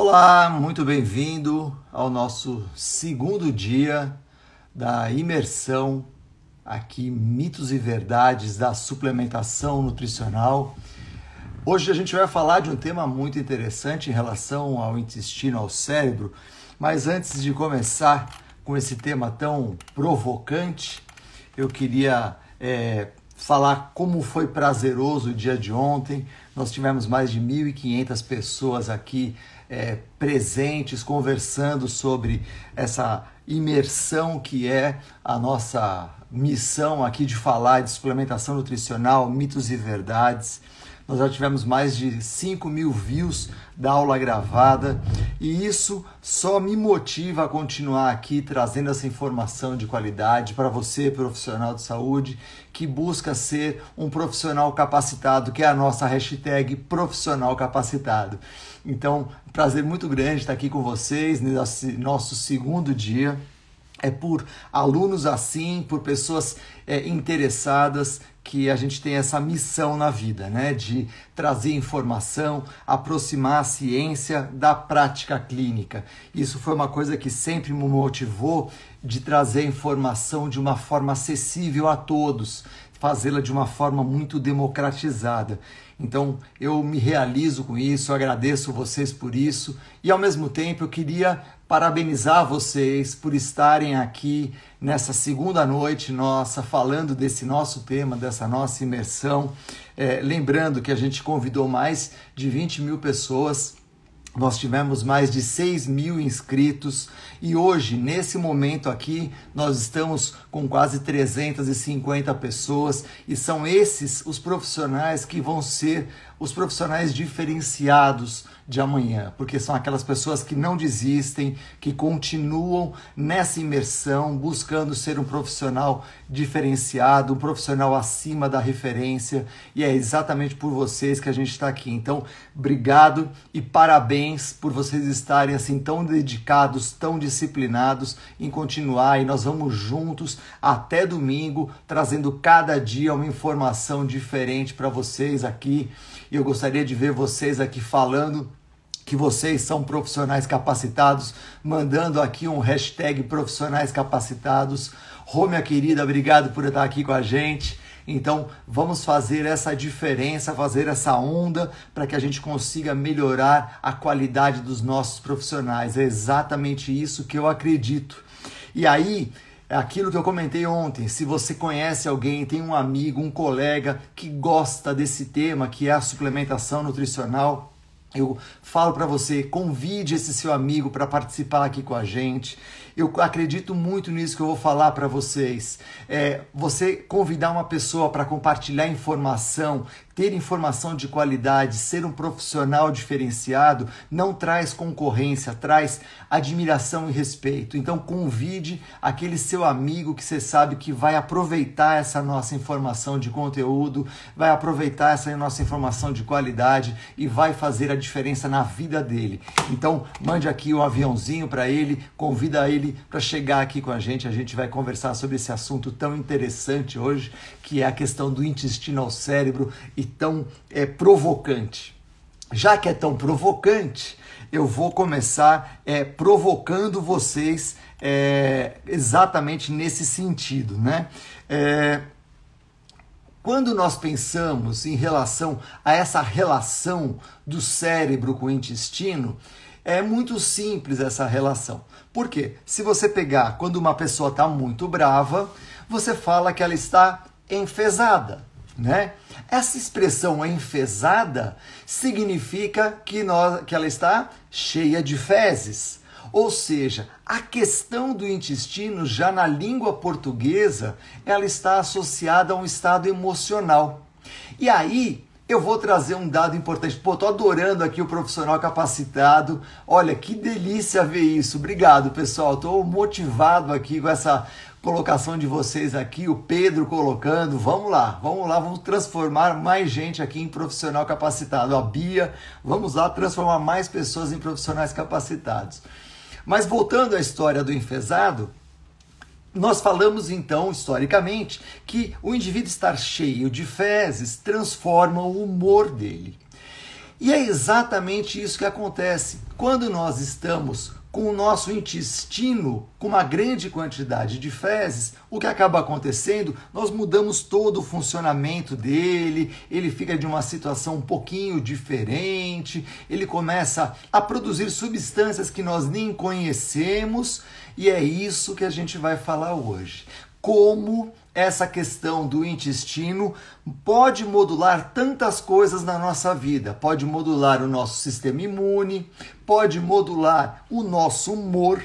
Olá, muito bem-vindo ao nosso segundo dia da imersão aqui, mitos e verdades da suplementação nutricional. Hoje a gente vai falar de um tema muito interessante em relação ao intestino, ao cérebro, mas antes de começar com esse tema tão provocante, eu queria falar como foi prazeroso o dia de ontem. Nós tivemos mais de 1.500 pessoas aqui presentes, conversando sobre essa imersão que é a nossa missão aqui de falar de suplementação nutricional, mitos e verdades. Nós já tivemos mais de 5.000 views da aula gravada e isso só me motiva a continuar aqui trazendo essa informação de qualidade para você, profissional de saúde, que busca ser um profissional capacitado, que é a nossa hashtag profissional capacitado. Então, prazer muito grande estar aqui com vocês nesse nosso segundo dia. É por alunos assim, por pessoas interessadas, que a gente tem essa missão na vida, né? De trazer informação, aproximar a ciência da prática clínica. Isso foi uma coisa que sempre me motivou, de trazer informação de uma forma acessível a todos, fazê-la de uma forma muito democratizada. Então, eu me realizo com isso, agradeço vocês por isso e, ao mesmo tempo, eu queria parabenizar vocês por estarem aqui nessa segunda noite nossa, falando desse nosso tema, dessa nossa imersão. Lembrando que a gente convidou mais de 20.000 pessoas, nós tivemos mais de 6.000 inscritos e hoje, nesse momento aqui, nós estamos com quase 350 pessoas e são esses os profissionais que vão ser os profissionais diferenciados de amanhã, porque são aquelas pessoas que não desistem, que continuam nessa imersão, buscando ser um profissional diferenciado, um profissional acima da referência, e é exatamente por vocês que a gente está aqui. Então, obrigado e parabéns por vocês estarem assim tão dedicados, tão disciplinados em continuar, e nós vamos juntos até domingo, trazendo cada dia uma informação diferente para vocês aqui. E eu gostaria de ver vocês aqui falando que vocês são profissionais capacitados, mandando aqui um hashtag profissionais capacitados. Rô, minha querida, obrigado por estar aqui com a gente. Então, vamos fazer essa diferença, fazer essa onda para que a gente consiga melhorar a qualidade dos nossos profissionais. É exatamente isso que eu acredito. E aí, aquilo que eu comentei ontem, se você conhece alguém, tem um amigo, um colega que gosta desse tema, que é a suplementação nutricional, eu falo para você, convide esse seu amigo para participar aqui com a gente. Eu acredito muito nisso que eu vou falar para vocês. Você convidar uma pessoa para compartilhar informação, ter informação de qualidade, ser um profissional diferenciado, não traz concorrência, traz admiração e respeito. Então convide aquele seu amigo que você sabe que vai aproveitar essa nossa informação de conteúdo, vai aproveitar essa nossa informação de qualidade e vai fazer a diferença na vida dele. Então mande aqui um aviãozinho para ele, convida ele para chegar aqui com a gente vai conversar sobre esse assunto tão interessante hoje, que é a questão do intestino ao cérebro e tão provocante. Já que é tão provocante, eu vou começar provocando vocês exatamente nesse sentido, né? Quando nós pensamos em relação a essa relação do cérebro com o intestino, é muito simples essa relação. Por quê? Se você pegar quando uma pessoa está muito brava, você fala que ela está enfesada, né? Essa expressão enfesada significa que ela está cheia de fezes. Ou seja, a questão do intestino, já na língua portuguesa, ela está associada a um estado emocional. E aí, eu vou trazer um dado importante. Pô, tô adorando aqui o profissional capacitado. Olha, que delícia ver isso. Obrigado, pessoal. Tô motivado aqui com essa colocação de vocês aqui, o Pedro colocando. Vamos lá, vamos transformar mais gente aqui em profissional capacitado. A Bia, vamos lá transformar mais pessoas em profissionais capacitados. Mas voltando à história do enfesado, nós falamos então, historicamente, que o indivíduo estar cheio de fezes transforma o humor dele. E é exatamente isso que acontece. Quando nós estamos com o nosso intestino com uma grande quantidade de fezes, o que acaba acontecendo? Nós mudamos todo o funcionamento dele, ele fica de uma situação um pouquinho diferente, ele começa a produzir substâncias que nós nem conhecemos, e é isso que a gente vai falar hoje. Como essa questão do intestino pode modular tantas coisas na nossa vida. Pode modular o nosso sistema imune, pode modular o nosso humor.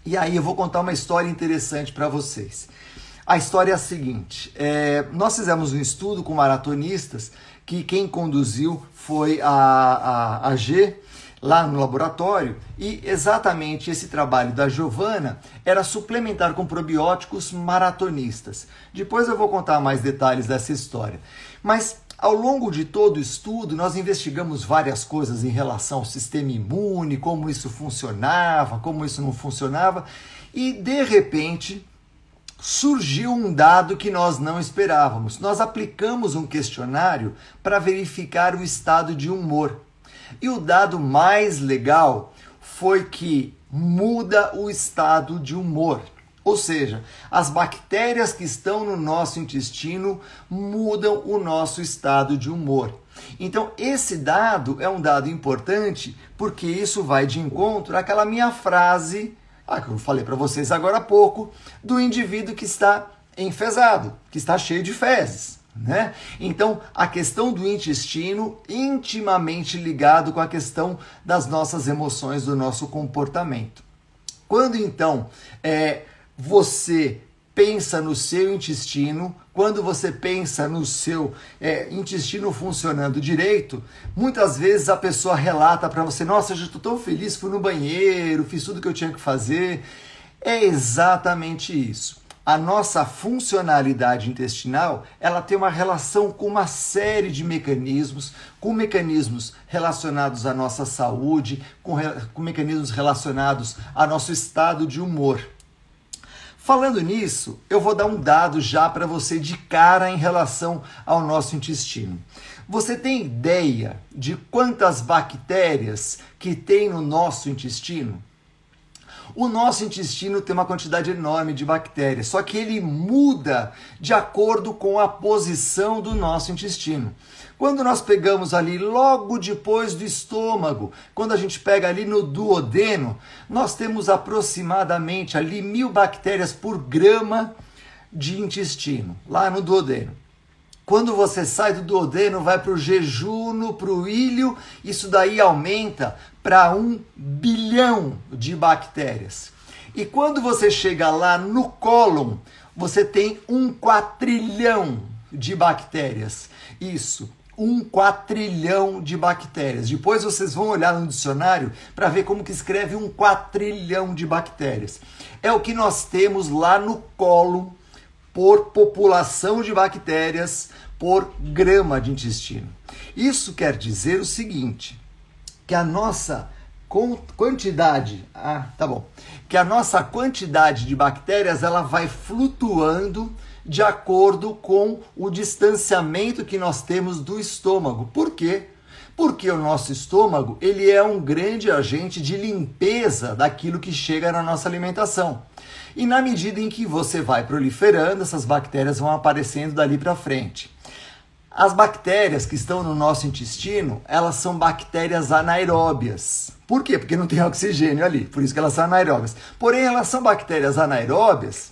E aí eu vou contar uma história interessante para vocês. A história é a seguinte, nós fizemos um estudo com maratonistas que quem conduziu foi a G, lá no laboratório, e exatamente esse trabalho da Giovana era suplementar com probióticos maratonistas. Depois eu vou contar mais detalhes dessa história. Mas ao longo de todo o estudo, nós investigamos várias coisas em relação ao sistema imune, como isso funcionava, como isso não funcionava, e de repente surgiu um dado que nós não esperávamos. Nós aplicamos um questionário para verificar o estado de humor. E o dado mais legal foi que muda o estado de humor. Ou seja, as bactérias que estão no nosso intestino mudam o nosso estado de humor. Então, esse dado é um dado importante porque isso vai de encontro àquela minha frase, que eu falei para vocês agora há pouco, do indivíduo que está enfezado, que está cheio de fezes. Né? Então, a questão do intestino intimamente ligado com a questão das nossas emoções, do nosso comportamento. Quando então você pensa no seu intestino, quando você pensa no seu intestino funcionando direito, muitas vezes a pessoa relata para você: nossa, eu estou tão feliz, fui no banheiro, fiz tudo que eu tinha que fazer. É exatamente isso. A nossa funcionalidade intestinal, ela tem uma relação com uma série de mecanismos, com mecanismos relacionados à nossa saúde, com mecanismos relacionados ao nosso estado de humor. Falando nisso, eu vou dar um dado já para você de cara em relação ao nosso intestino. Você tem ideia de quantas bactérias que tem no nosso intestino? O nosso intestino tem uma quantidade enorme de bactérias, só que ele muda de acordo com a posição do nosso intestino. Quando nós pegamos ali logo depois do estômago, quando a gente pega ali no duodeno, nós temos aproximadamente ali 1000 bactérias por grama de intestino, lá no duodeno. Quando você sai do duodeno, vai para o jejuno, para o ilho, isso daí aumenta para 1 bilhão de bactérias. E quando você chega lá no cólon, você tem 1 quatrilhão de bactérias. Isso, 1 quatrilhão de bactérias. Depois vocês vão olhar no dicionário para ver como que escreve 1 quatrilhão de bactérias. É o que nós temos lá no cólon por população de bactérias por grama de intestino. Isso quer dizer o seguinte, que a nossa quantidade, que a nossa quantidade de bactérias ela vai flutuando de acordo com o distanciamento que nós temos do estômago. Por quê? Porque o nosso estômago ele é um grande agente de limpeza daquilo que chega na nossa alimentação. E na medida em que você vai proliferando, essas bactérias vão aparecendo dali para frente. As bactérias que estão no nosso intestino, elas são bactérias anaeróbias. Por quê? Porque não tem oxigênio ali, por isso que elas são anaeróbias. Porém, elas são bactérias anaeróbias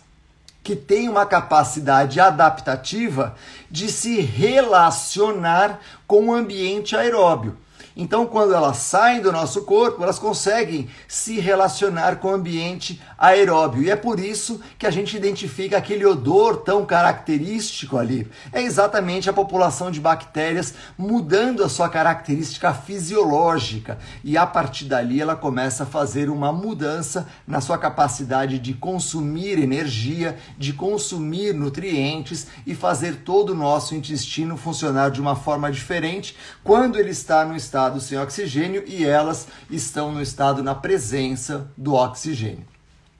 que têm uma capacidade adaptativa de se relacionar com o ambiente aeróbio. Então, quando elas saem do nosso corpo, elas conseguem se relacionar com o ambiente aeróbio. E é por isso que a gente identifica aquele odor tão característico ali. É exatamente a população de bactérias mudando a sua característica fisiológica. E a partir dali ela começa a fazer uma mudança na sua capacidade de consumir energia, de consumir nutrientes e fazer todo o nosso intestino funcionar de uma forma diferente quando ele está no estado sem oxigênio e elas estão no estado na presença do oxigênio.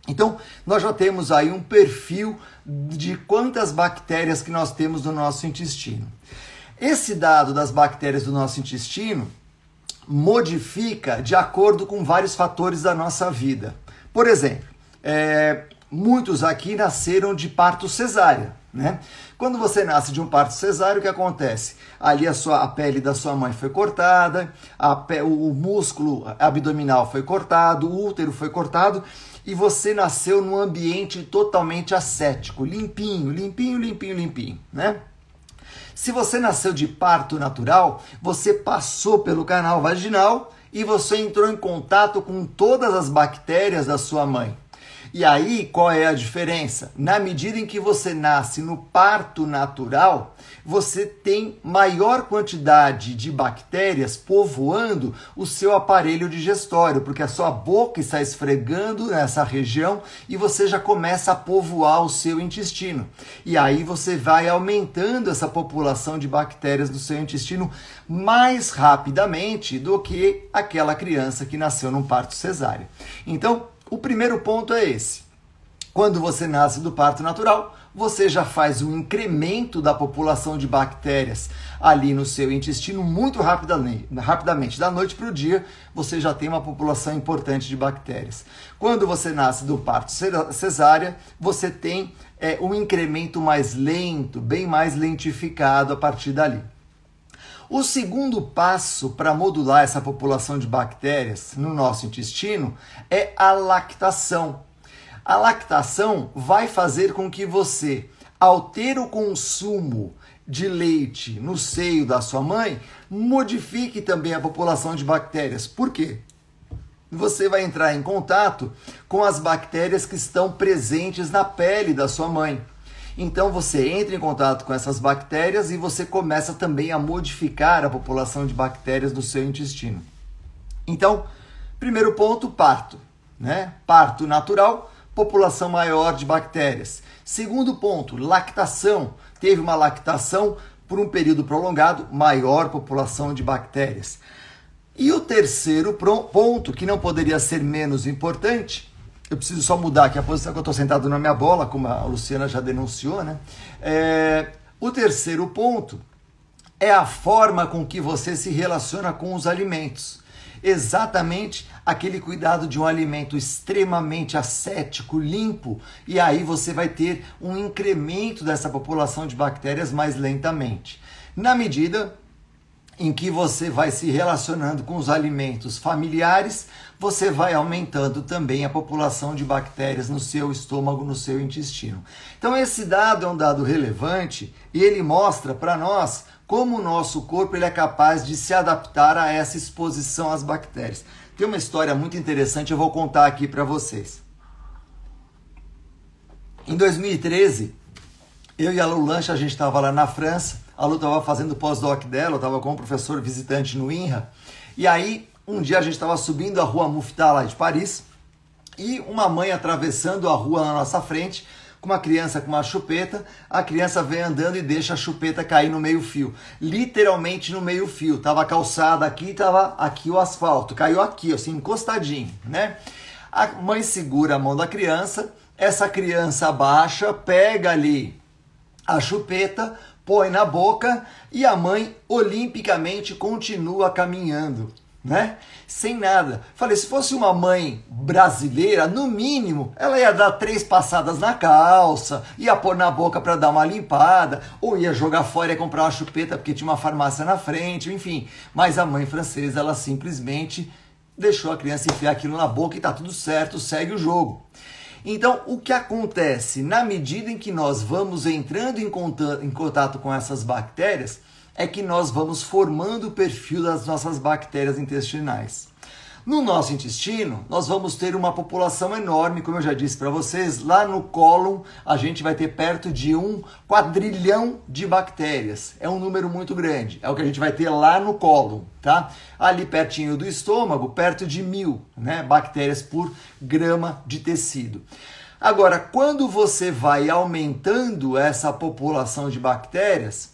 Então, nós já temos aí um perfil de quantas bactérias que nós temos no nosso intestino. Esse dado das bactérias do nosso intestino modifica de acordo com vários fatores da nossa vida. Por exemplo, muitos aqui nasceram de parto cesárea, né? Quando você nasce de um parto cesárea, o que acontece? Ali a pele da sua mãe foi cortada, o músculo abdominal foi cortado, o útero foi cortado e você nasceu num ambiente totalmente ascético, limpinho, limpinho, limpinho, limpinho, né? Se você nasceu de parto natural, você passou pelo canal vaginal e você entrou em contato com todas as bactérias da sua mãe. E aí, qual é a diferença? Na medida em que você nasce no parto natural, você tem maior quantidade de bactérias povoando o seu aparelho digestório, porque a sua boca está esfregando nessa região e você já começa a povoar o seu intestino. E aí você vai aumentando essa população de bactérias no seu intestino mais rapidamente do que aquela criança que nasceu num parto cesáreo. Então, o primeiro ponto é esse. Quando você nasce do parto natural, você já faz um incremento da população de bactérias ali no seu intestino muito rapidamente. Da noite para o dia, você já tem uma população importante de bactérias. Quando você nasce do parto cesárea, você tem um incremento mais lento, bem mais lentificado a partir dali. O segundo passo para modular essa população de bactérias no nosso intestino é a lactação. A lactação vai fazer com que você, ao ter o consumo de leite no seio da sua mãe, modifique também a população de bactérias. Por quê? Você vai entrar em contato com as bactérias que estão presentes na pele da sua mãe. Então você entra em contato com essas bactérias e você começa também a modificar a população de bactérias do seu intestino. Então, primeiro ponto, parto, né? Parto natural, população maior de bactérias. Segundo ponto, lactação. Teve uma lactação por um período prolongado, maior população de bactérias. E o terceiro ponto, que não poderia ser menos importante, eu preciso só mudar aqui a posição que eu estou sentado na minha bola, como a Luciana já denunciou, né? O terceiro ponto é a forma com que você se relaciona com os alimentos. Exatamente aquele cuidado de um alimento extremamente ascético, limpo, e aí você vai ter um incremento dessa população de bactérias mais lentamente. Na medida em que você vai se relacionando com os alimentos familiares, você vai aumentando também a população de bactérias no seu estômago, no seu intestino. Então esse dado é um dado relevante e ele mostra para nós como o nosso corpo ele é capaz de se adaptar a essa exposição às bactérias. Tem uma história muito interessante, eu vou contar aqui para vocês. Em 2013, eu e a Lu Lanche, a gente estava lá na França, a Lu estava fazendo o pós-doc dela, eu estava com um professor visitante no INRA, e aí um dia a gente estava subindo a rua Mouffetard lá de Paris, e uma mãe atravessando a rua na nossa frente, com uma criança com uma chupeta, a criança vem andando e deixa a chupeta cair no meio-fio. Literalmente no meio-fio. Tava a calçada aqui, tava aqui o asfalto. Caiu aqui, assim, encostadinho, né? A mãe segura a mão da criança, essa criança abaixa, pega ali a chupeta, põe na boca e a mãe olimpicamente continua caminhando, né? Sem nada. Falei, se fosse uma mãe brasileira, no mínimo, ela ia dar 3 passadas na calça, ia pôr na boca para dar uma limpada, ou ia jogar fora e comprar uma chupeta porque tinha uma farmácia na frente, enfim. Mas a mãe francesa, ela simplesmente deixou a criança enfiar aquilo na boca e tá tudo certo, segue o jogo. Então, o que acontece? Na medida em que nós vamos entrando em contato com essas bactérias, é que nós vamos formando o perfil das nossas bactérias intestinais. No nosso intestino, nós vamos ter uma população enorme, como eu já disse para vocês, lá no cólon a gente vai ter perto de 1 quadrilhão de bactérias. É um número muito grande, é o que a gente vai ter lá no cólon, tá? Ali pertinho do estômago, perto de 1000, né, bactérias por grama de tecido. Agora, quando você vai aumentando essa população de bactérias,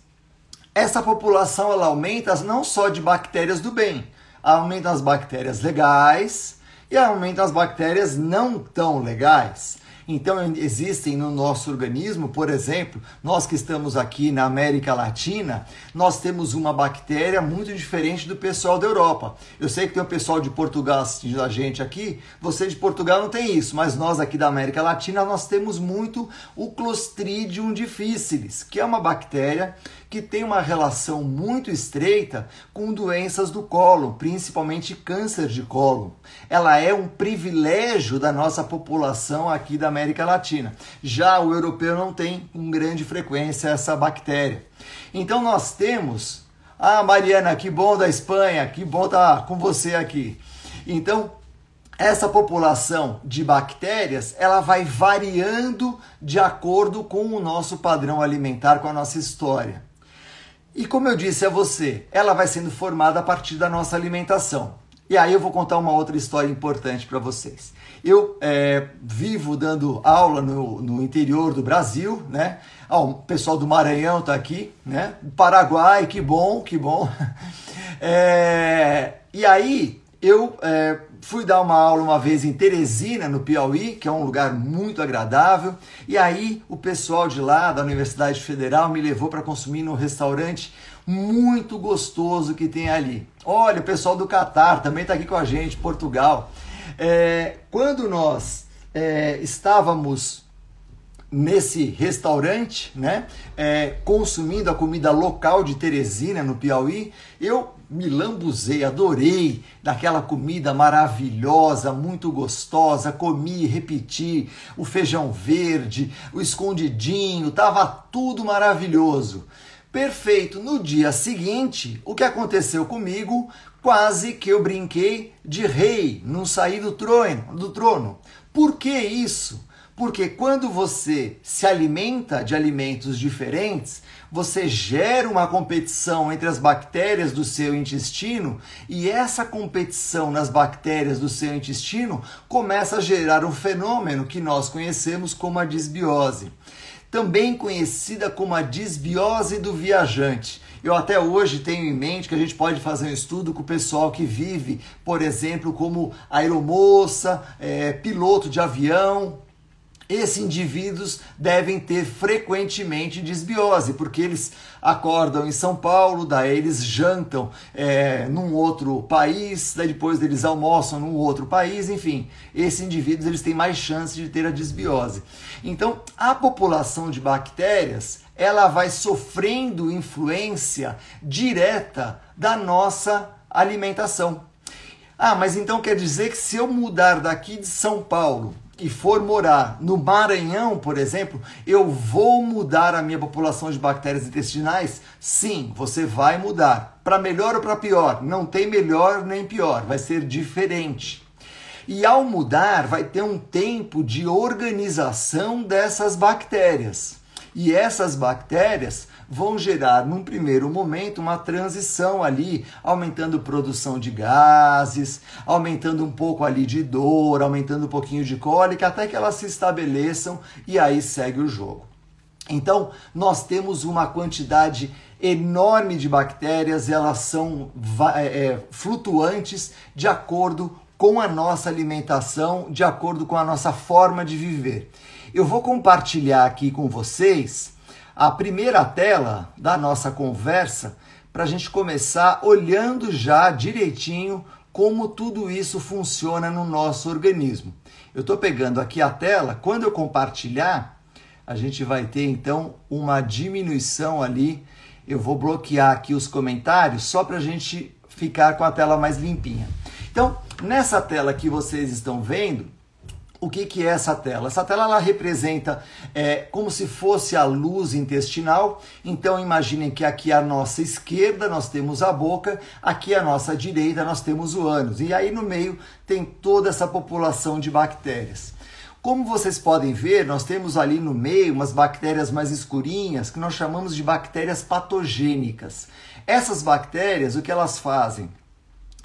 essa população ela aumenta não só de bactérias do bem, aumenta as bactérias legais e aumenta as bactérias não tão legais. Então existem no nosso organismo, por exemplo, nós que estamos aqui na América Latina, nós temos uma bactéria muito diferente do pessoal da Europa. Eu sei que tem o pessoal de Portugal assistindo a gente aqui, você de Portugal não tem isso, mas nós aqui da América Latina, nós temos muito o Clostridium difficile, que é uma bactéria que tem uma relação muito estreita com doenças do cólon, principalmente câncer de cólon. Ela é um privilégio da nossa população aqui da América Latina. Já o europeu não tem com grande frequência essa bactéria. Então nós temos... Ah, Mariana, que bom da Espanha, que bom estar com você aqui. Então, essa população de bactérias, ela vai variando de acordo com o nosso padrão alimentar, com a nossa história. E como eu disse a você, ela vai sendo formada a partir da nossa alimentação. E aí eu vou contar uma outra história importante para vocês. Eu vivo dando aula no interior do Brasil, né? O pessoal do Maranhão está aqui, né? Paraguai, que bom, que bom. E aí eu fui dar uma aula uma vez em Teresina, no Piauí, que é um lugar muito agradável. E aí o pessoal de lá, da Universidade Federal, me levou para consumir num restaurante muito gostoso que tem ali. Olha, o pessoal do Catar também está aqui com a gente, Portugal. Quando nós estávamos nesse restaurante, né, consumindo a comida local de Teresina, no Piauí, eu me lambuzei, adorei daquela comida maravilhosa, muito gostosa, comi, repeti, o feijão verde, o escondidinho, tava tudo maravilhoso. Perfeito. No dia seguinte, o que aconteceu comigo? Quase que eu brinquei de rei, não saí do trono. Por que isso? Porque quando você se alimenta de alimentos diferentes, você gera uma competição entre as bactérias do seu intestino e essa competição nas bactérias do seu intestino começa a gerar um fenômeno que nós conhecemos como a disbiose. Também conhecida como a disbiose do viajante. Eu até hoje tenho em mente que a gente pode fazer um estudo com o pessoal que vive, por exemplo, como aeromoça, piloto de avião. Esses indivíduos devem ter frequentemente disbiose, porque eles acordam em São Paulo, daí eles jantam num outro país, daí depois eles almoçam num outro país, enfim, esses indivíduos eles têm mais chance de ter a disbiose. Então, a população de bactérias, ela vai sofrendo influência direta da nossa alimentação. Ah, mas então quer dizer que se eu mudar daqui de São Paulo e for morar no Maranhão, por exemplo, eu vou mudar a minha população de bactérias intestinais? Sim, você vai mudar. Para melhor ou para pior? Não tem melhor nem pior, vai ser diferente. E ao mudar, vai ter um tempo de organização dessas bactérias. E essas bactérias vão gerar, num primeiro momento, uma transição ali, aumentando a produção de gases, aumentando um pouco ali de dor, aumentando um pouquinho de cólica, até que elas se estabeleçam e aí segue o jogo. Então, nós temos uma quantidade enorme de bactérias, elas são flutuantes de acordo com a nossa alimentação, de acordo com a nossa forma de viver. Eu vou compartilhar aqui com vocês a primeira tela da nossa conversa para a gente começar olhando já direitinho como tudo isso funciona no nosso organismo. Eu estou pegando aqui a tela, quando eu compartilhar, a gente vai ter então uma diminuição ali. Eu vou bloquear aqui os comentários só para a gente ficar com a tela mais limpinha. Então, nessa tela que vocês estão vendo, o que é essa tela? Essa tela ela representa como se fosse a luz intestinal. Então imaginem que aqui à nossa esquerda nós temos a boca, aqui à nossa direita nós temos o ânus. E aí no meio tem toda essa população de bactérias. Como vocês podem ver, nós temos ali no meio umas bactérias mais escurinhas que nós chamamos de bactérias patogênicas. Essas bactérias, o que elas fazem?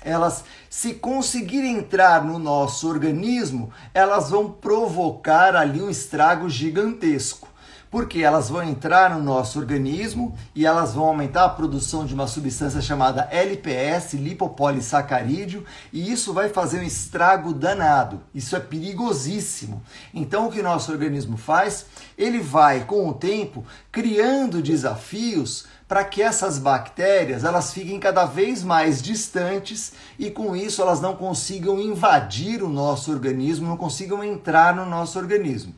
Elas, se conseguirem entrar no nosso organismo, elas vão provocar ali um estrago gigantesco. porque elas vão entrar no nosso organismo e elas vão aumentar a produção de uma substância chamada LPS, lipopolissacarídeo, e isso vai fazer um estrago danado. Isso é perigosíssimo. Então, o que o nosso organismo faz? Ele vai, com o tempo, criando desafios para que essas bactérias elas fiquem cada vez mais distantes e, com isso, elas não consigam invadir o nosso organismo, não consigam entrar no nosso organismo.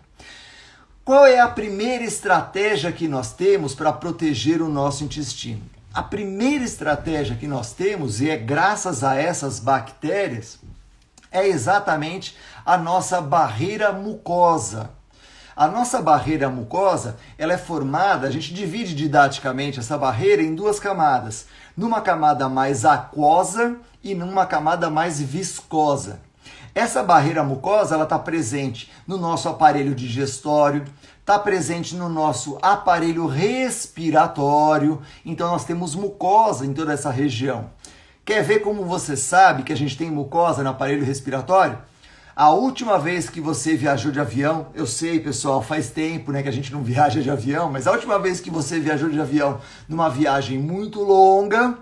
Qual é a primeira estratégia que nós temos para proteger o nosso intestino? A primeira estratégia que nós temos, e é graças a essas bactérias, é exatamente a nossa barreira mucosa. A nossa barreira mucosa, ela é formada, a gente divide didaticamente essa barreira em duas camadas. Numa camada mais aquosa e numa camada mais viscosa. Essa barreira mucosa ela está presente no nosso aparelho digestório, está presente no nosso aparelho respiratório, então nós temos mucosa em toda essa região. Quer ver como você sabe que a gente tem mucosa no aparelho respiratório? A última vez que você viajou de avião, eu sei, pessoal, faz tempo, né, que a gente não viaja de avião, mas a última vez que você viajou de avião numa viagem muito longa,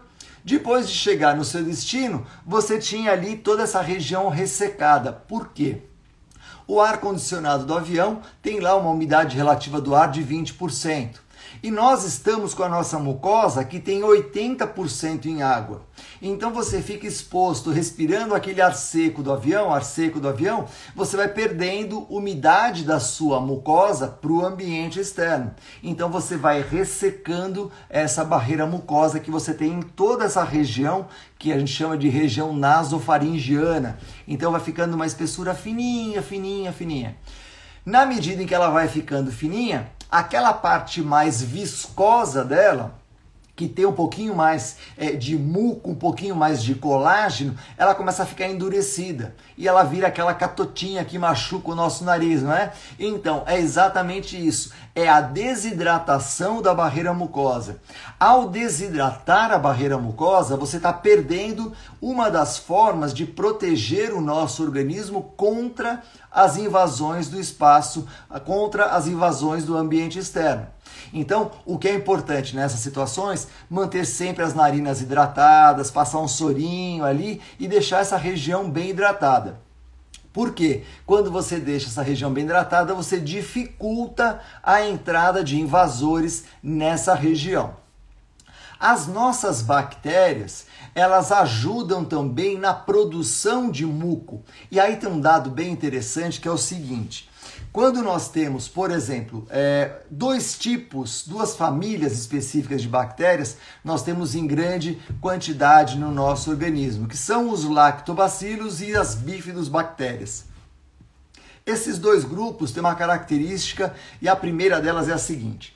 depois de chegar no seu destino, você tinha ali toda essa região ressecada. Por quê? O ar-condicionado do avião tem lá uma umidade relativa do ar de 20%. E nós estamos com a nossa mucosa que tem 80% em água. Então você fica exposto, respirando aquele ar seco do avião, você vai perdendo umidade da sua mucosa para o ambiente externo. Então você vai ressecando essa barreira mucosa que você tem em toda essa região, que a gente chama de região nasofaringiana. Então vai ficando uma espessura fininha, fininha, fininha. Na medida em que ela vai ficando fininha, aquela parte mais viscosa dela, que tem um pouquinho mais de muco, um pouquinho mais de colágeno, ela começa a ficar endurecida. E ela vira aquela catotinha que machuca o nosso nariz, não é? Então, é exatamente isso. É a desidratação da barreira mucosa. Ao desidratar a barreira mucosa, você está perdendo uma das formas de proteger o nosso organismo contra as invasões do espaço, contra as invasões do ambiente externo. Então, o que é importante nessas situações? Manter sempre as narinas hidratadas, passar um sorinho ali e deixar essa região bem hidratada. Por quê? Quando você deixa essa região bem hidratada, você dificulta a entrada de invasores nessa região. As nossas bactérias, elas ajudam também na produção de muco. E aí tem um dado bem interessante que é o seguinte: quando nós temos, por exemplo, duas famílias específicas de bactérias, nós temos em grande quantidade no nosso organismo, que são os lactobacilos e as bifidobactérias. Esses dois grupos têm uma característica e a primeira delas é a seguinte: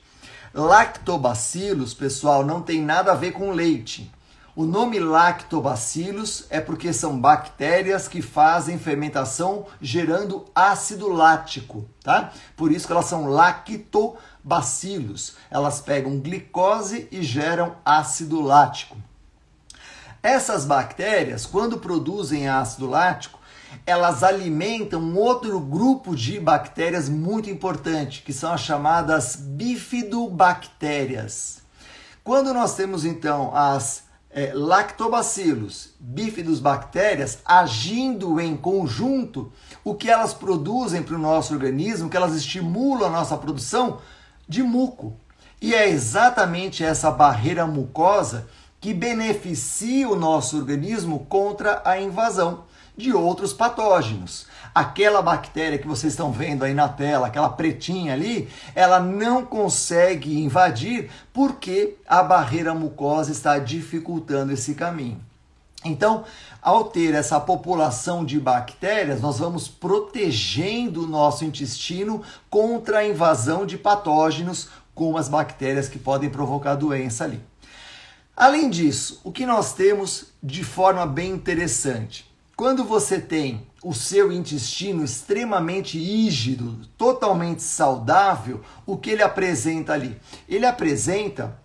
lactobacilos, pessoal, não tem nada a ver com leite. O nome lactobacilos é porque são bactérias que fazem fermentação gerando ácido lático, tá? Por isso que elas são lactobacilos. Elas pegam glicose e geram ácido lático. Essas bactérias, quando produzem ácido lático, elas alimentam um outro grupo de bactérias muito importante, que são as chamadas bifidobactérias. Quando nós temos, então, as lactobacilos, bifidobactérias, agindo em conjunto, o que elas produzem para o nosso organismo, que elas estimulam a nossa produção de muco. E é exatamente essa barreira mucosa que beneficia o nosso organismo contra a invasão de outros patógenos. Aquela bactéria que vocês estão vendo aí na tela, aquela pretinha ali, ela não consegue invadir porque a barreira mucosa está dificultando esse caminho. Então, ao ter essa população de bactérias, nós vamos protegendo o nosso intestino contra a invasão de patógenos, como as bactérias que podem provocar doença ali. Além disso, o que nós temos de forma bem interessante? Quando você tem o seu intestino extremamente rígido, totalmente saudável, o que ele apresenta ali? Ele apresenta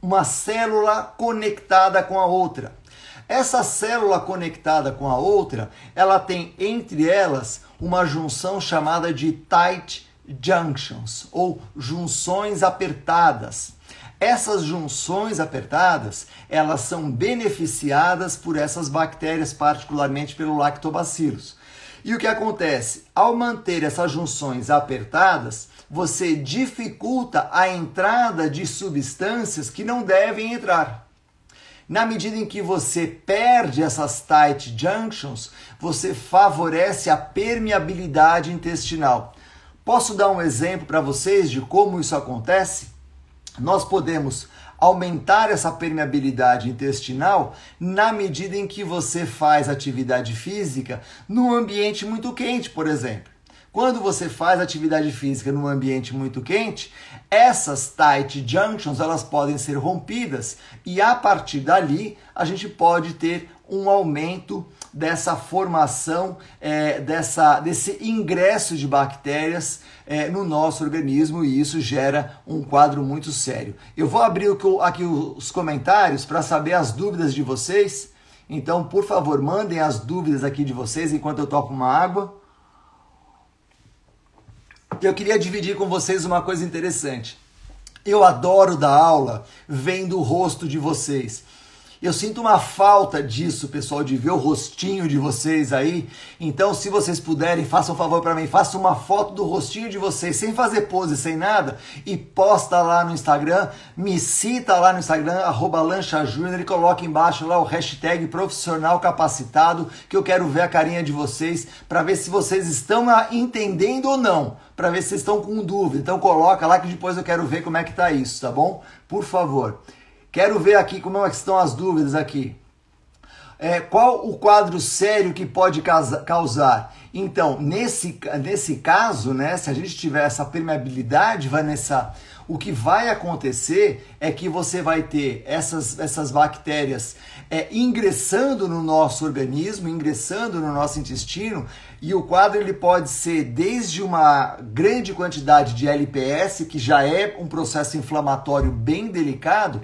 uma célula conectada com a outra. Essa célula conectada com a outra, ela tem entre elas uma junção chamada de tight junctions, ou junções apertadas. Essas junções apertadas, elas são beneficiadas por essas bactérias, particularmente pelo lactobacillus. E o que acontece? Ao manter essas junções apertadas, você dificulta a entrada de substâncias que não devem entrar. Na medida em que você perde essas tight junctions, você favorece a permeabilidade intestinal. Posso dar um exemplo para vocês de como isso acontece? Nós podemos aumentar essa permeabilidade intestinal na medida em que você faz atividade física num ambiente muito quente, por exemplo. Quando você faz atividade física num ambiente muito quente, essas tight junctions elas podem ser rompidas e a partir dali a gente pode ter um aumento dessa formação, desse ingresso de bactérias no nosso organismo e isso gera um quadro muito sério. Eu vou abrir aqui os comentários para saber as dúvidas de vocês. Então, por favor, mandem as dúvidas aqui de vocês enquanto eu tomo uma água. Eu queria dividir com vocês uma coisa interessante. Eu adoro dar aula vendo o rosto de vocês. Eu sinto uma falta disso, pessoal, de ver o rostinho de vocês aí. Então, se vocês puderem, façam um favor para mim, façam uma foto do rostinho de vocês, sem fazer pose, sem nada, e posta lá no Instagram, me cita lá no Instagram, @lanchajunior, e coloca embaixo lá o hashtag profissional capacitado, que eu quero ver a carinha de vocês, para ver se vocês estão entendendo ou não, para ver se vocês estão com dúvida. Então, coloca lá que depois eu quero ver como é que tá isso, tá bom? Por favor. Quero ver aqui como é que estão as dúvidas aqui. Qual o quadro sério que pode causar? Então, nesse caso, né, se a gente tiver essa permeabilidade, Vanessa, o que vai acontecer é que você vai ter essas bactérias ingressando no nosso organismo, ingressando no nosso intestino, e o quadro ele pode ser desde uma grande quantidade de LPS, que já é um processo inflamatório bem delicado,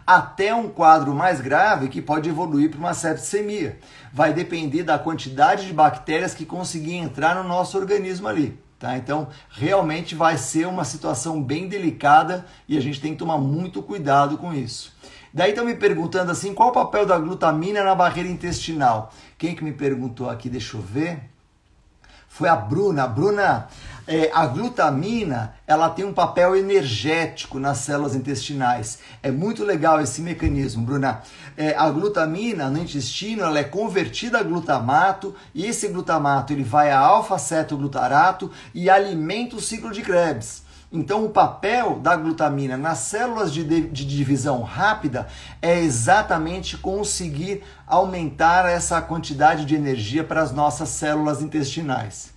até um quadro mais grave que pode evoluir para uma septicemia. Vai depender da quantidade de bactérias que conseguir entrar no nosso organismo ali. Tá? Então, realmente vai ser uma situação bem delicada e a gente tem que tomar muito cuidado com isso. Daí estão me perguntando assim, qual o papel da glutamina na barreira intestinal? Quem que me perguntou aqui? Deixa eu ver. Foi a Bruna. Bruna, a glutamina, ela tem um papel energético nas células intestinais. É muito legal esse mecanismo, Bruna. A glutamina no intestino, ela é convertida a glutamato, e esse glutamato ele vai a alfa-cetoglutarato e alimenta o ciclo de Krebs. Então, o papel da glutamina nas células de divisão rápida é exatamente conseguir aumentar essa quantidade de energia para as nossas células intestinais.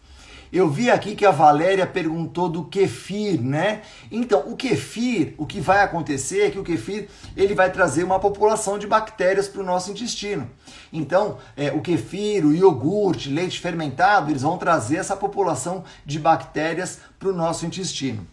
Eu vi aqui que a Valéria perguntou do kefir, né? Então, o kefir, o que vai acontecer é que o kefir ele vai trazer uma população de bactérias para o nosso intestino. Então, o kefir, o iogurte, leite fermentado, eles vão trazer essa população de bactérias para o nosso intestino.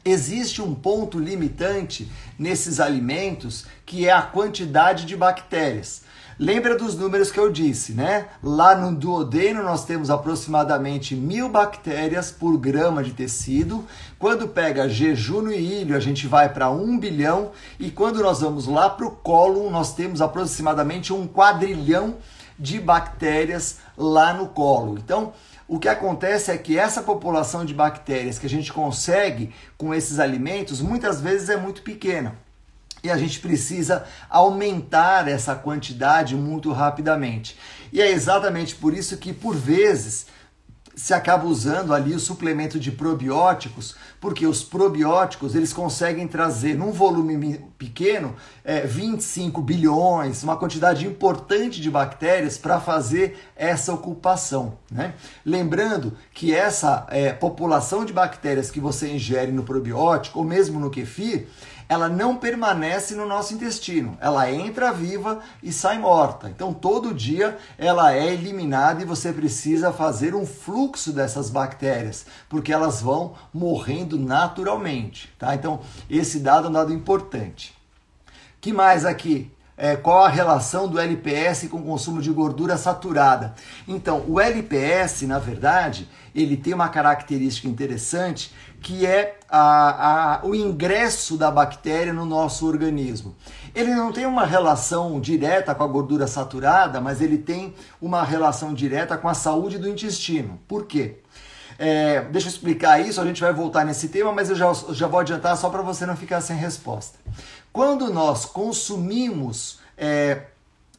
Existe um ponto limitante nesses alimentos que é a quantidade de bactérias. Lembra dos números que eu disse, né? Lá no duodeno nós temos aproximadamente 1000 bactérias por grama de tecido. Quando pega jejum e ilho, a gente vai para 1 bilhão. E quando nós vamos lá para o cólon, nós temos aproximadamente 1 quadrilhão de bactérias lá no colo. Então, o que acontece é que essa população de bactérias que a gente consegue com esses alimentos, muitas vezes é muito pequena. E a gente precisa aumentar essa quantidade muito rapidamente. E é exatamente por isso que, por vezes, se acaba usando ali o suplemento de probióticos, porque os probióticos eles conseguem trazer num volume pequeno 25 bilhões, uma quantidade importante de bactérias para fazer essa ocupação, né? Lembrando que essa população de bactérias que você ingere no probiótico ou mesmo no kefir, ela não permanece no nosso intestino, ela entra viva e sai morta. Então todo dia ela é eliminada e você precisa fazer um fluxo dessas bactérias, porque elas vão morrendo naturalmente, tá? Então esse dado é um dado importante. Que mais aqui? qual a relação do LPS com o consumo de gordura saturada. Então, o LPS, na verdade, ele tem uma característica interessante, que é o ingresso da bactéria no nosso organismo. Ele não tem uma relação direta com a gordura saturada, mas ele tem uma relação direta com a saúde do intestino. Por quê? Deixa eu explicar isso, a gente vai voltar nesse tema, mas eu já vou adiantar só para você não ficar sem resposta. Quando nós consumimos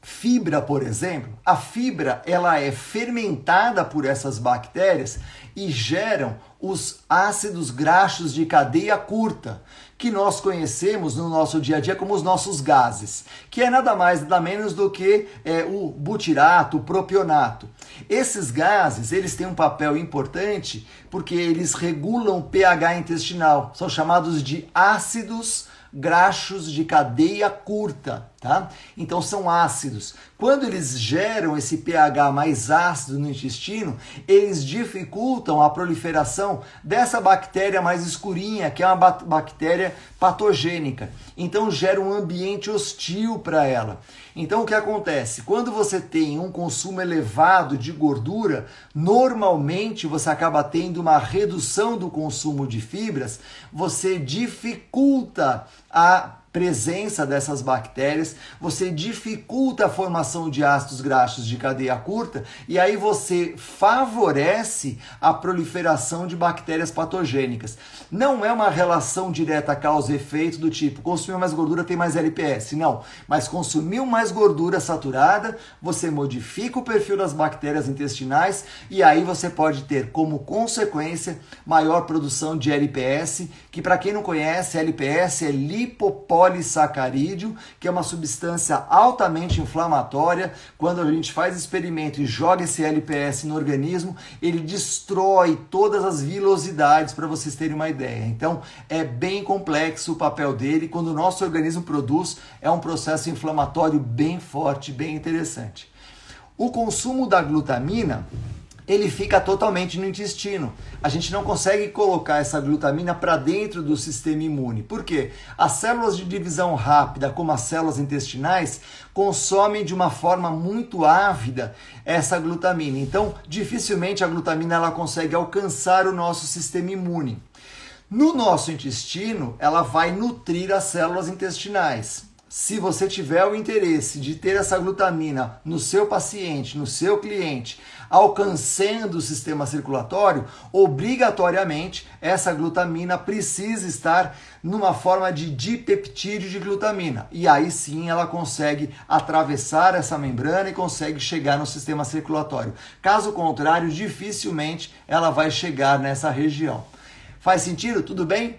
fibra, por exemplo, a fibra ela é fermentada por essas bactérias e geram os ácidos graxos de cadeia curta, que nós conhecemos no nosso dia a dia como os nossos gases, que é nada mais nada menos do que o butirato, o propionato. Esses gases, eles têm um papel importante porque eles regulam o pH intestinal, são chamados de ácidos graxos de cadeia curta, tá? Então são ácidos. Quando eles geram esse pH mais ácido no intestino, eles dificultam a proliferação dessa bactéria mais escurinha, que é uma bactéria patogênica. Então gera um ambiente hostil para ela. Então o que acontece? Quando você tem um consumo elevado de gordura, normalmente você acaba tendo uma redução do consumo de fibras, você dificulta a presença dessas bactérias, você dificulta a formação de ácidos graxos de cadeia curta e aí você favorece a proliferação de bactérias patogênicas. Não é uma relação direta causa e efeito do tipo consumir mais gordura tem mais LPS, não. Mas consumir mais gordura saturada, você modifica o perfil das bactérias intestinais e aí você pode ter como consequência maior produção de LPS, que para quem não conhece, LPS é lipopolissacarídeo, que é uma substância altamente inflamatória. Quando a gente faz experimento e joga esse LPS no organismo, ele destrói todas as vilosidades, para vocês terem uma ideia. Então, é bem complexo o papel dele. Quando o nosso organismo produz, é um processo inflamatório bem forte, bem interessante. O consumo da glutamina, ele fica totalmente no intestino. A gente não consegue colocar essa glutamina para dentro do sistema imune. Por quê? As células de divisão rápida, como as células intestinais, consomem de uma forma muito ávida essa glutamina. Então, dificilmente a glutamina ela consegue alcançar o nosso sistema imune. No nosso intestino, ela vai nutrir as células intestinais. Se você tiver o interesse de ter essa glutamina no seu paciente, no seu cliente, alcançando o sistema circulatório, obrigatoriamente essa glutamina precisa estar numa forma de dipeptídeo de glutamina. E aí sim ela consegue atravessar essa membrana e consegue chegar no sistema circulatório. Caso contrário, dificilmente ela vai chegar nessa região. Faz sentido? Tudo bem?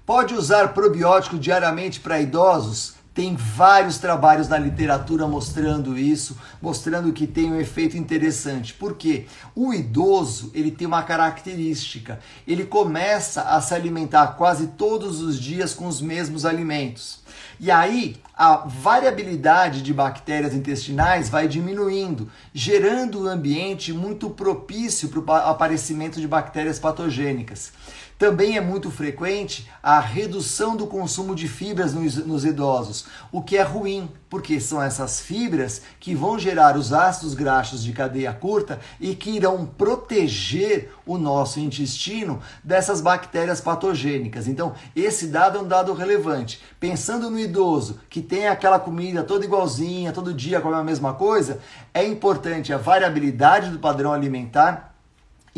Pode usar probiótico diariamente para idosos? Tem vários trabalhos na literatura mostrando isso, mostrando que tem um efeito interessante. Por quê? O idoso, ele tem uma característica. Ele começa a se alimentar quase todos os dias com os mesmos alimentos. E aí, a variabilidade de bactérias intestinais vai diminuindo, gerando um ambiente muito propício para o aparecimento de bactérias patogênicas. Também é muito frequente a redução do consumo de fibras nos idosos, o que é ruim, porque são essas fibras que vão gerar os ácidos graxos de cadeia curta e que irão proteger o nosso intestino dessas bactérias patogênicas. Então, esse dado é um dado relevante. Pensando no idoso que tem aquela comida toda igualzinha, todo dia come a mesma coisa, é importante a variabilidade do padrão alimentar.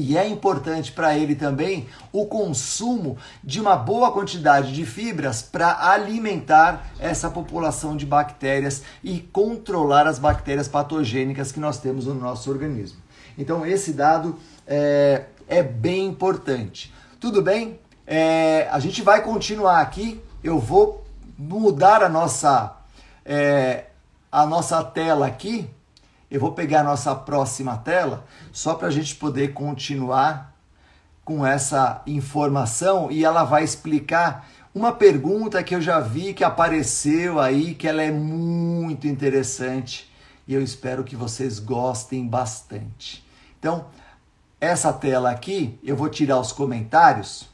E é importante para ele também o consumo de uma boa quantidade de fibras para alimentar essa população de bactérias e controlar as bactérias patogênicas que nós temos no nosso organismo. Então esse dado é bem importante. Tudo bem? A gente vai continuar aqui. Eu vou mudar a nossa tela aqui. Eu vou pegar a nossa próxima tela só para a gente poder continuar com essa informação e ela vai explicar uma pergunta que eu já vi que apareceu aí, que ela é muito interessante e eu espero que vocês gostem bastante. Então, essa tela aqui, eu vou tirar os comentários.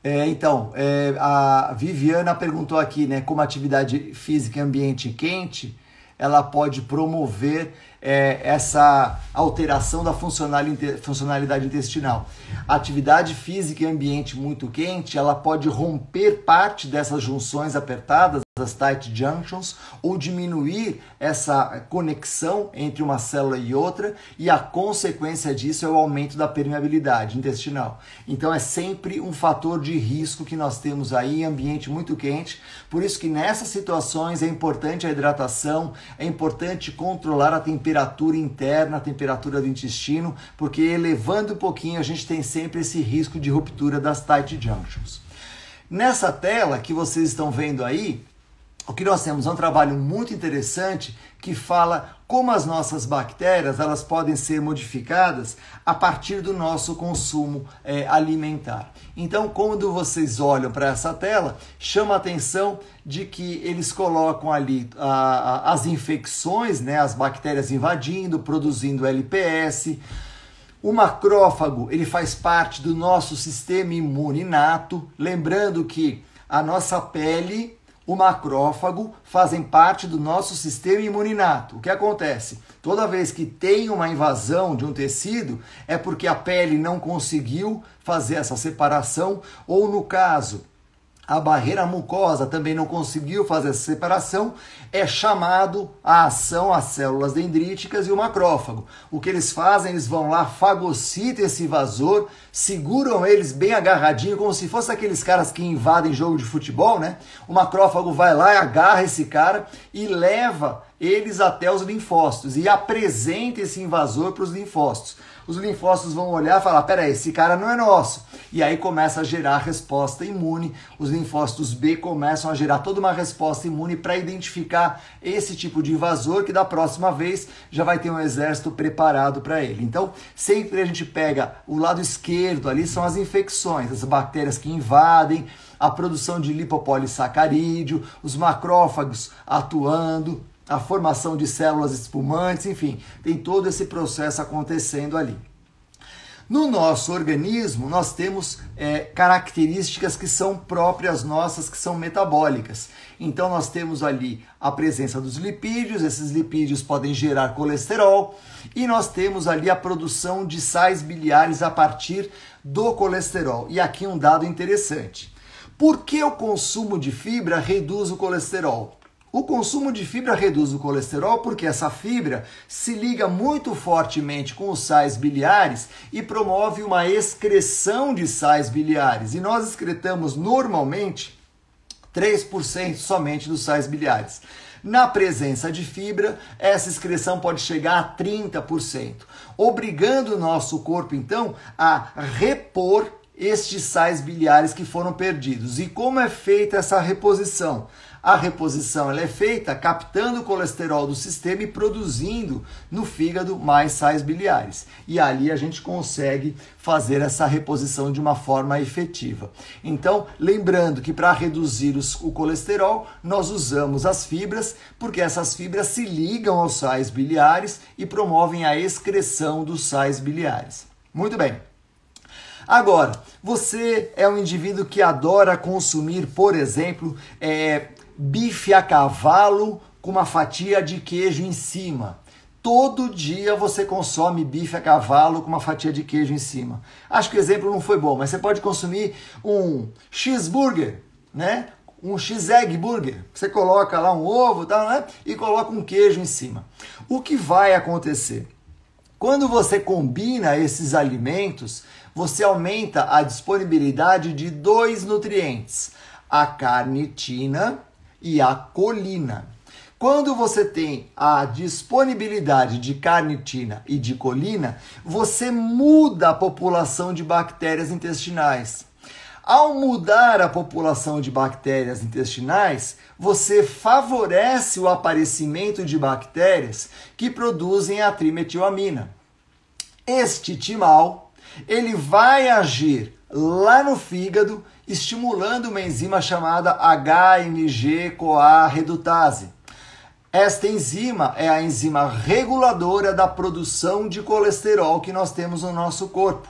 A Viviana perguntou aqui, né, como atividade física em ambiente quente, ela pode promover essa alteração da funcionalidade intestinal. A atividade física em ambiente muito quente, ela pode romper parte dessas junções apertadas, as tight junctions, ou diminuir essa conexão entre uma célula e outra, e a consequência disso é o aumento da permeabilidade intestinal. Então é sempre um fator de risco que nós temos aí em ambiente muito quente, por isso que nessas situações é importante a hidratação, é importante controlar a temperatura interna, a temperatura do intestino, porque elevando um pouquinho a gente tem sempre esse risco de ruptura das tight junctions. Nessa tela que vocês estão vendo aí, o que nós temos é um trabalho muito interessante que fala como as nossas bactérias elas podem ser modificadas a partir do nosso consumo alimentar. Então, quando vocês olham para essa tela, chama a atenção de que eles colocam ali as infecções, né, as bactérias invadindo, produzindo LPS. O macrófago, ele faz parte do nosso sistema imune inato, lembrando que a nossa pele, o macrófago fazem parte do nosso sistema imune inato. O que acontece? Toda vez que tem uma invasão de um tecido, é porque a pele não conseguiu fazer essa separação, ou no caso, a barreira mucosa também não conseguiu fazer essa separação, é chamado a ação às células dendríticas e o macrófago. O que eles fazem? Eles vão lá, fagocitam esse invasor, seguram eles bem agarradinho, como se fosse aqueles caras que invadem jogo de futebol, né? O macrófago vai lá e agarra esse cara e leva eles até os linfócitos e apresenta esse invasor para os linfócitos. Os linfócitos vão olhar e falar, peraí, esse cara não é nosso. E aí começa a gerar resposta imune, os linfócitos B começam a gerar toda uma resposta imune para identificar esse tipo de invasor, que da próxima vez já vai ter um exército preparado para ele. Então, sempre a gente pega o lado esquerdo, ali são as infecções, as bactérias que invadem, a produção de lipopolissacarídeo, os macrófagos atuando, a formação de células espumantes, enfim, tem todo esse processo acontecendo ali. No nosso organismo, nós temos características que são próprias nossas, que são metabólicas. Então, nós temos ali a presença dos lipídios, esses lipídios podem gerar colesterol, e nós temos ali a produção de sais biliares a partir do colesterol. E aqui um dado interessante. Por que o consumo de fibra reduz o colesterol? O consumo de fibra reduz o colesterol porque essa fibra se liga muito fortemente com os sais biliares e promove uma excreção de sais biliares. E nós excretamos normalmente 3% somente dos sais biliares. Na presença de fibra, essa excreção pode chegar a 30%, obrigando o nosso corpo, então, a repor estes sais biliares que foram perdidos. E como é feita essa reposição? A reposição ela é feita captando o colesterol do sistema e produzindo no fígado mais sais biliares. E ali a gente consegue fazer essa reposição de uma forma efetiva. Então, lembrando que para reduzir o colesterol, nós usamos as fibras, porque essas fibras se ligam aos sais biliares e promovem a excreção dos sais biliares. Muito bem. Agora, você é um indivíduo que adora consumir, por exemplo, bife a cavalo com uma fatia de queijo em cima. Todo dia você consome bife a cavalo com uma fatia de queijo em cima. Acho que o exemplo não foi bom, mas você pode consumir um cheeseburger, né? Um cheese-egg burger. Você coloca lá um ovo, tá, né? E coloca um queijo em cima. O que vai acontecer? Quando você combina esses alimentos, você aumenta a disponibilidade de dois nutrientes, a carnitina e a colina. Quando você tem a disponibilidade de carnitina e de colina, você muda a população de bactérias intestinais. Ao mudar a população de bactérias intestinais, você favorece o aparecimento de bactérias que produzem a trimetilamina. Este timal, ele vai agir lá no fígado, estimulando uma enzima chamada HMG-CoA redutase. Esta enzima é a enzima reguladora da produção de colesterol que nós temos no nosso corpo.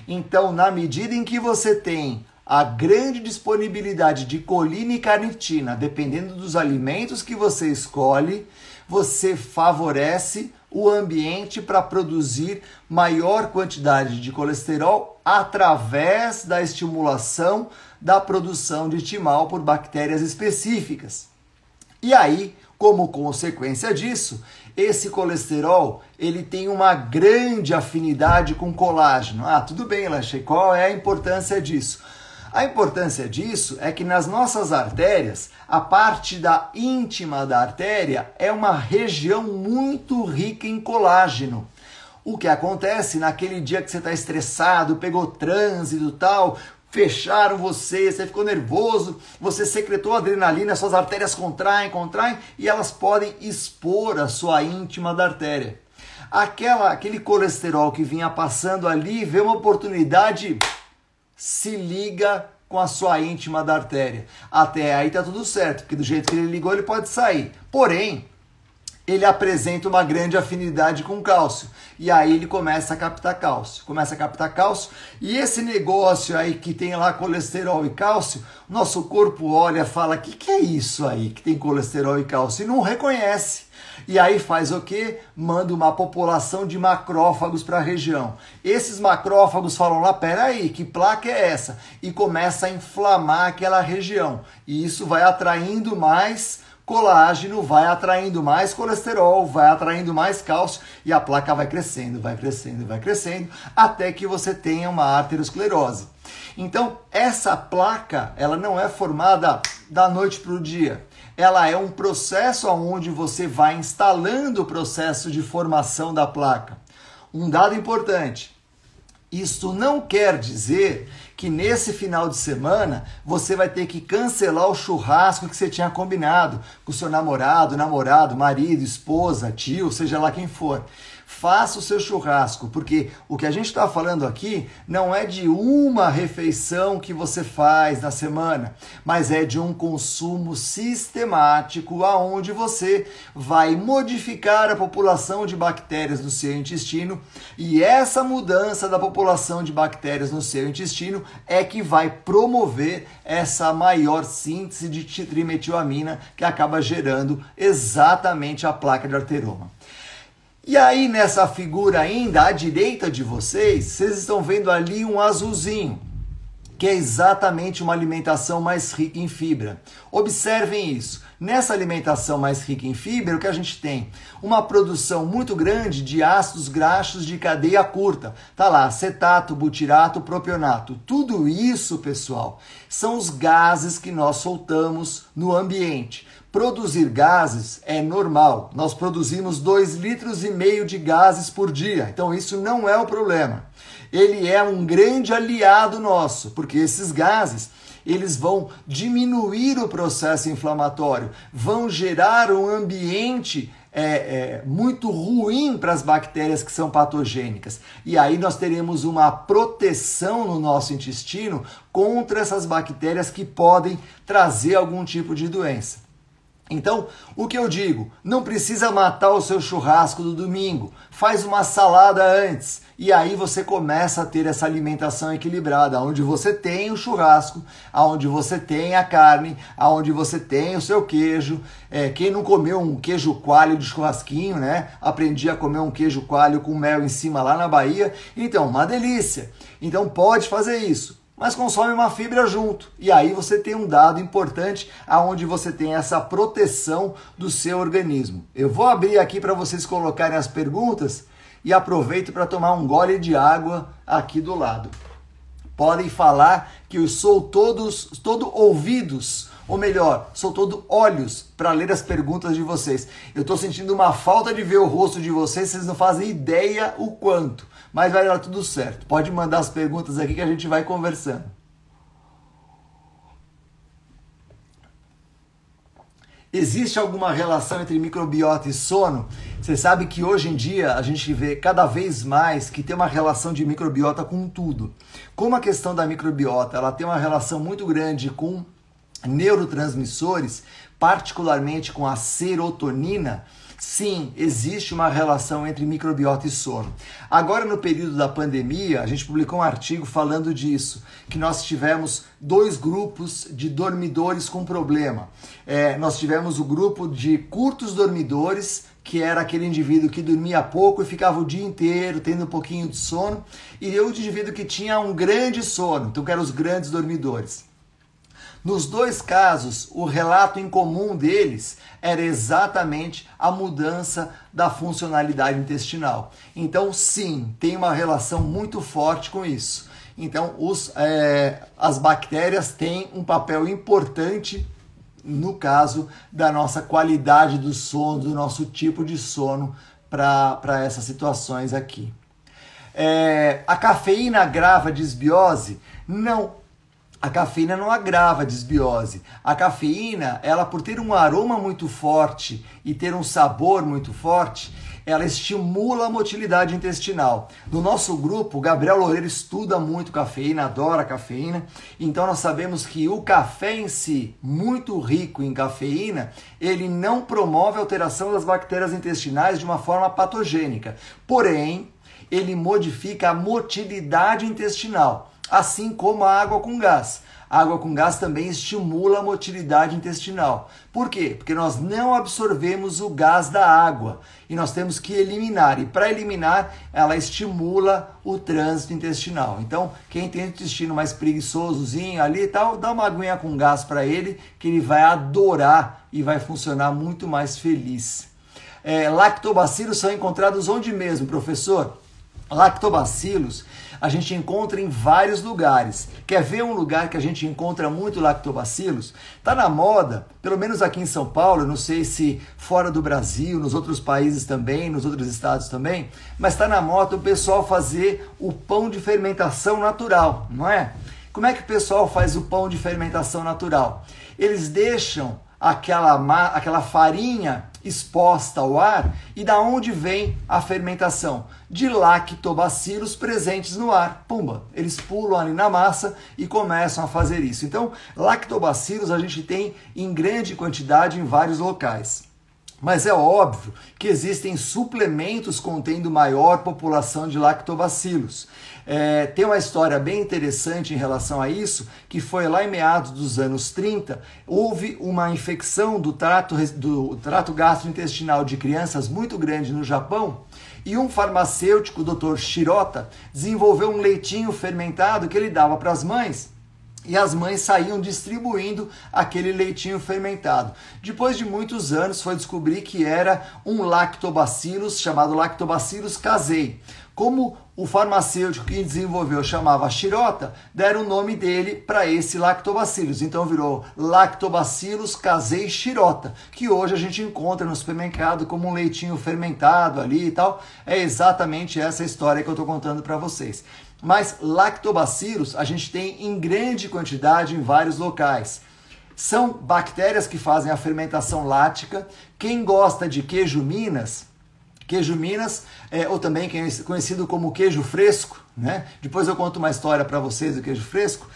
Então, na medida em que você tem a grande disponibilidade de colina e carnitina, dependendo dos alimentos que você escolhe, você favorece o ambiente para produzir maior quantidade de colesterol através da estimulação da produção de timal por bactérias específicas. E aí, como consequência disso, esse colesterol ele tem uma grande afinidade com colágeno. Ah, tudo bem, Lanche, qual é a importância disso? A importância disso é que nas nossas artérias, a parte da íntima da artéria é uma região muito rica em colágeno. O que acontece naquele dia que você está estressado, pegou trânsito e tal, fecharam você ficou nervoso, você secretou adrenalina, suas artérias contraem e elas podem expor a sua íntima da artéria. Aquele colesterol que vinha passando ali, vê uma oportunidade, se liga com a sua íntima da artéria. Até aí tá tudo certo, porque do jeito que ele ligou ele pode sair. Porém, ele apresenta uma grande afinidade com cálcio. E aí ele começa a captar cálcio. E esse negócio aí que tem lá colesterol e cálcio, nosso corpo olha e fala, que é isso aí que tem colesterol e cálcio? E não reconhece. E aí faz o quê? Manda uma população de macrófagos para a região. Esses macrófagos falam lá, peraí, que placa é essa? E começa a inflamar aquela região. E isso vai atraindo mais colágeno, vai atraindo mais colesterol, vai atraindo mais cálcio e a placa vai crescendo, até que você tenha uma arteriosclerose. Então, essa placa, ela não é formada da noite para o dia. Ela é um processo onde você vai instalando o processo de formação da placa. Um dado importante, isso não quer dizer que nesse final de semana você vai ter que cancelar o churrasco que você tinha combinado com o seu namorado, marido, esposa, tio, seja lá quem for. Faça o seu churrasco, porque o que a gente está falando aqui não é de uma refeição que você faz na semana, mas é de um consumo sistemático aonde você vai modificar a população de bactérias no seu intestino e essa mudança da população de bactérias no seu intestino é que vai promover essa maior síntese de trimetilamina que acaba gerando exatamente a placa de arteroma. E aí, nessa figura ainda, à direita de vocês estão vendo ali um azulzinho, que é exatamente uma alimentação mais rica em fibra. Observem isso. Nessa alimentação mais rica em fibra, o que a gente tem? Uma produção muito grande de ácidos graxos de cadeia curta. Tá lá, acetato, butirato, propionato. Tudo isso, pessoal, são os gases que nós soltamos no ambiente. Produzir gases é normal. Nós produzimos 2,5 litros de gases por dia. Então isso não é o problema. Ele é um grande aliado nosso, porque esses gases, eles vão diminuir o processo inflamatório, vão gerar um ambiente muito ruim para as bactérias que são patogênicas. E aí nós teremos uma proteção no nosso intestino contra essas bactérias que podem trazer algum tipo de doença. Então, o que eu digo, não precisa matar o seu churrasco do domingo, faz uma salada antes e aí você começa a ter essa alimentação equilibrada, onde você tem o churrasco, onde você tem a carne, onde você tem o seu queijo. Quem não comeu um queijo coalho de churrasquinho, né? Aprendi a comer um queijo coalho com mel em cima lá na Bahia, então, uma delícia. Então pode fazer isso. Mas consome uma fibra junto. E aí você tem um dado importante aonde você tem essa proteção do seu organismo. Eu vou abrir aqui para vocês colocarem as perguntas e aproveito para tomar um gole de água aqui do lado. Podem falar que eu sou todo ouvidos, ou melhor, sou todo olhos para ler as perguntas de vocês. Eu estou sentindo uma falta de ver o rosto de vocês não fazem ideia o quanto. Mas vai dar tudo certo. Pode mandar as perguntas aqui que a gente vai conversando. Existe alguma relação entre microbiota e sono? Você sabe que hoje em dia a gente vê cada vez mais que tem uma relação de microbiota com tudo. Como a questão da microbiota ela tem uma relação muito grande com neurotransmissores, particularmente com a serotonina, Sim, existe uma relação entre microbiota e sono. Agora, no período da pandemia, a gente publicou um artigo falando disso, que nós tivemos 2 grupos de dormidores com problema. Nós tivemos o grupo de curtos dormidores, que era aquele indivíduo que dormia pouco e ficava o dia inteiro tendo um pouquinho de sono, e o indivíduo que tinha um grande sono, então que eram os grandes dormidores. Nos 2 casos, o relato em comum deles era exatamente a mudança da funcionalidade intestinal. Então, sim, tem uma relação muito forte com isso. Então, as bactérias têm um papel importante no caso da nossa qualidade do sono, do nosso tipo de sono para essas situações aqui. A cafeína agrava a disbiose? Não. A cafeína não agrava a disbiose. A cafeína, ela por ter um aroma muito forte e ter um sabor muito forte, ela estimula a motilidade intestinal. No nosso grupo, o Gabriel Loureiro estuda muito cafeína, adora cafeína, então nós sabemos que o café em si, muito rico em cafeína, ele não promove a alteração das bactérias intestinais de uma forma patogênica. Porém, ele modifica a motilidade intestinal, assim como a água com gás. A água com gás também estimula a motilidade intestinal. Por quê? Porque nós não absorvemos o gás da água e nós temos que eliminar. E para eliminar, ela estimula o trânsito intestinal. Então, quem tem o intestino mais preguiçosozinho ali e tal, dá uma aguinha com gás para ele, que ele vai adorar e vai funcionar muito mais feliz. Lactobacilos são encontrados onde mesmo, professor? Lactobacilos a gente encontra em vários lugares. Quer ver um lugar que a gente encontra muito lactobacilos? Tá na moda, pelo menos aqui em São Paulo, não sei se fora do Brasil, nos outros países também, nos outros estados também, mas tá na moda o pessoal fazer o pão de fermentação natural, não é? Como é que o pessoal faz o pão de fermentação natural? Eles deixam aquela farinha exposta ao ar, e da onde vem a fermentação? De lactobacilos presentes no ar. Pumba! Eles pulam ali na massa e começam a fazer isso. Então, lactobacilos a gente tem em grande quantidade em vários locais. Mas é óbvio que existem suplementos contendo maior população de lactobacilos. Tem uma história bem interessante em relação a isso, que foi lá em meados dos anos 30, houve uma infecção do trato gastrointestinal de crianças muito grande no Japão, e um farmacêutico, o Dr. Shirota, desenvolveu um leitinho fermentado que ele dava para as mães, e as mães saíam distribuindo aquele leitinho fermentado. Depois de muitos anos, foi descobrir que era um lactobacillus, chamado Lactobacillus casei. Como o farmacêutico que desenvolveu chamava Shirota, deram o nome dele para esse lactobacillus. Então virou Lactobacillus casei Shirota, que hoje a gente encontra no supermercado como um leitinho fermentado ali e tal. É exatamente essa história que eu estou contando para vocês. Mas lactobacilos a gente tem em grande quantidade em vários locais. São bactérias que fazem a fermentação lática. Quem gosta de queijo Minas, ou também conhecido como queijo fresco, né? Depois eu conto uma história para vocês do queijo fresco.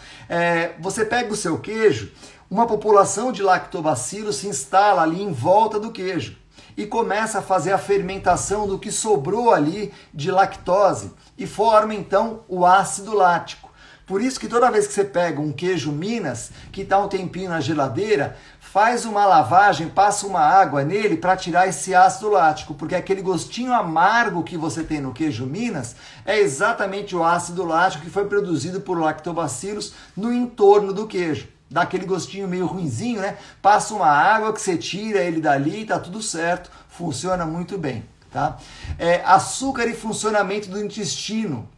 Você pega o seu queijo, uma população de lactobacilos se instala ali em volta do queijo e começa a fazer a fermentação do que sobrou ali de lactose e forma então o ácido lático. Por isso que toda vez que você pega um queijo Minas, que está um tempinho na geladeira, faz uma lavagem, passa uma água nele para tirar esse ácido lático, porque aquele gostinho amargo que você tem no queijo Minas é exatamente o ácido lático que foi produzido por lactobacilos no entorno do queijo. Dá aquele gostinho meio ruinzinho, né? Passa uma água que você tira ele dali e tá tudo certo, funciona muito bem, tá? Açúcar e funcionamento do intestino.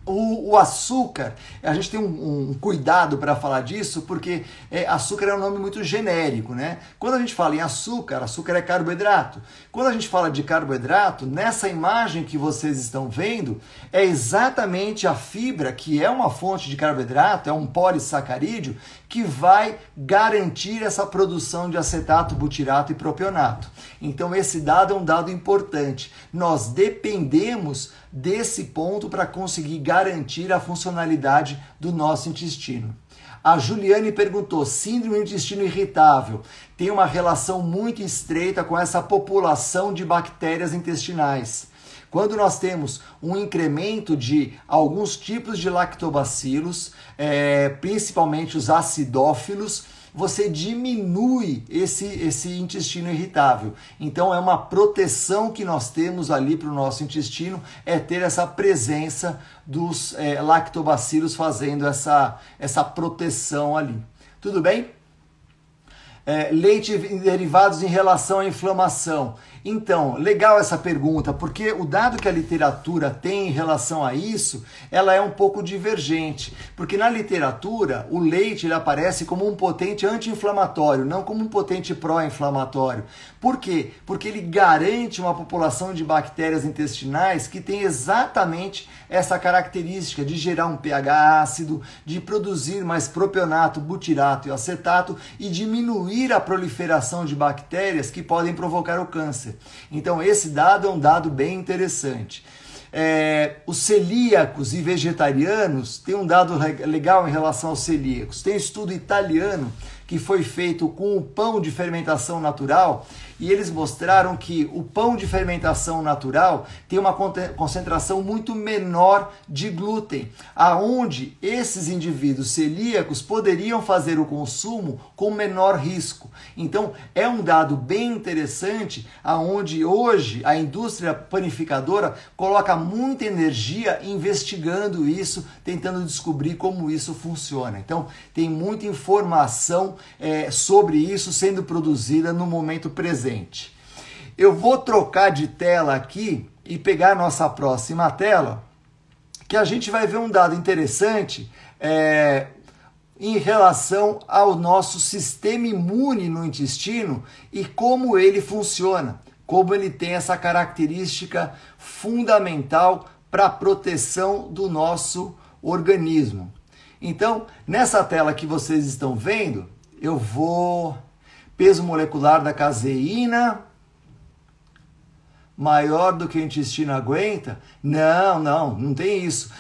O açúcar, a gente tem um cuidado para falar disso, porque açúcar é um nome muito genérico, né? Quando a gente fala em açúcar, açúcar é carboidrato. Quando a gente fala de carboidrato, nessa imagem que vocês estão vendo, é exatamente a fibra, que é uma fonte de carboidrato, é um polissacarídeo, que vai garantir essa produção de acetato, butirato e propionato. Então esse dado é um dado importante. Nós dependemos desse ponto para conseguir garantir a funcionalidade do nosso intestino. A Juliane perguntou, síndrome do intestino irritável tem uma relação muito estreita com essa população de bactérias intestinais. Quando nós temos um incremento de alguns tipos de lactobacilos, principalmente os acidófilos, você diminui esse intestino irritável. Então é uma proteção que nós temos ali para o nosso intestino, é ter essa presença dos lactobacilos fazendo essa proteção ali. Tudo bem? Leite e derivados em relação à inflamação. Então, legal essa pergunta, porque o dado que a literatura tem em relação a isso, ela é um pouco divergente. Porque na literatura, o leite ele aparece como um potente anti-inflamatório, não como um potente pró-inflamatório. Por quê? Porque ele garante uma população de bactérias intestinais que tem exatamente essa característica de gerar um pH ácido, de produzir mais propionato, butirato e acetato e diminuir a proliferação de bactérias que podem provocar o câncer. Então esse dado é um dado bem interessante. Os celíacos e vegetarianos, tem um dado legal em relação aos celíacos. Tem um estudo italiano que foi feito com o pão de fermentação natural e eles mostraram que o pão de fermentação natural tem uma concentração muito menor de glúten, aonde esses indivíduos celíacos poderiam fazer o consumo com menor risco. Então é um dado bem interessante, aonde hoje a indústria panificadora coloca muita energia investigando isso, tentando descobrir como isso funciona. Então tem muita informação sobre isso sendo produzida no momento presente. Eu vou trocar de tela aqui e pegar a nossa próxima tela, que a gente vai ver um dado interessante em relação ao nosso sistema imune no intestino e como ele funciona, como ele tem essa característica fundamental para a proteção do nosso organismo. Então, nessa tela que vocês estão vendo, eu vou... Peso molecular da caseína, maior do que o intestino aguenta? Não tem isso.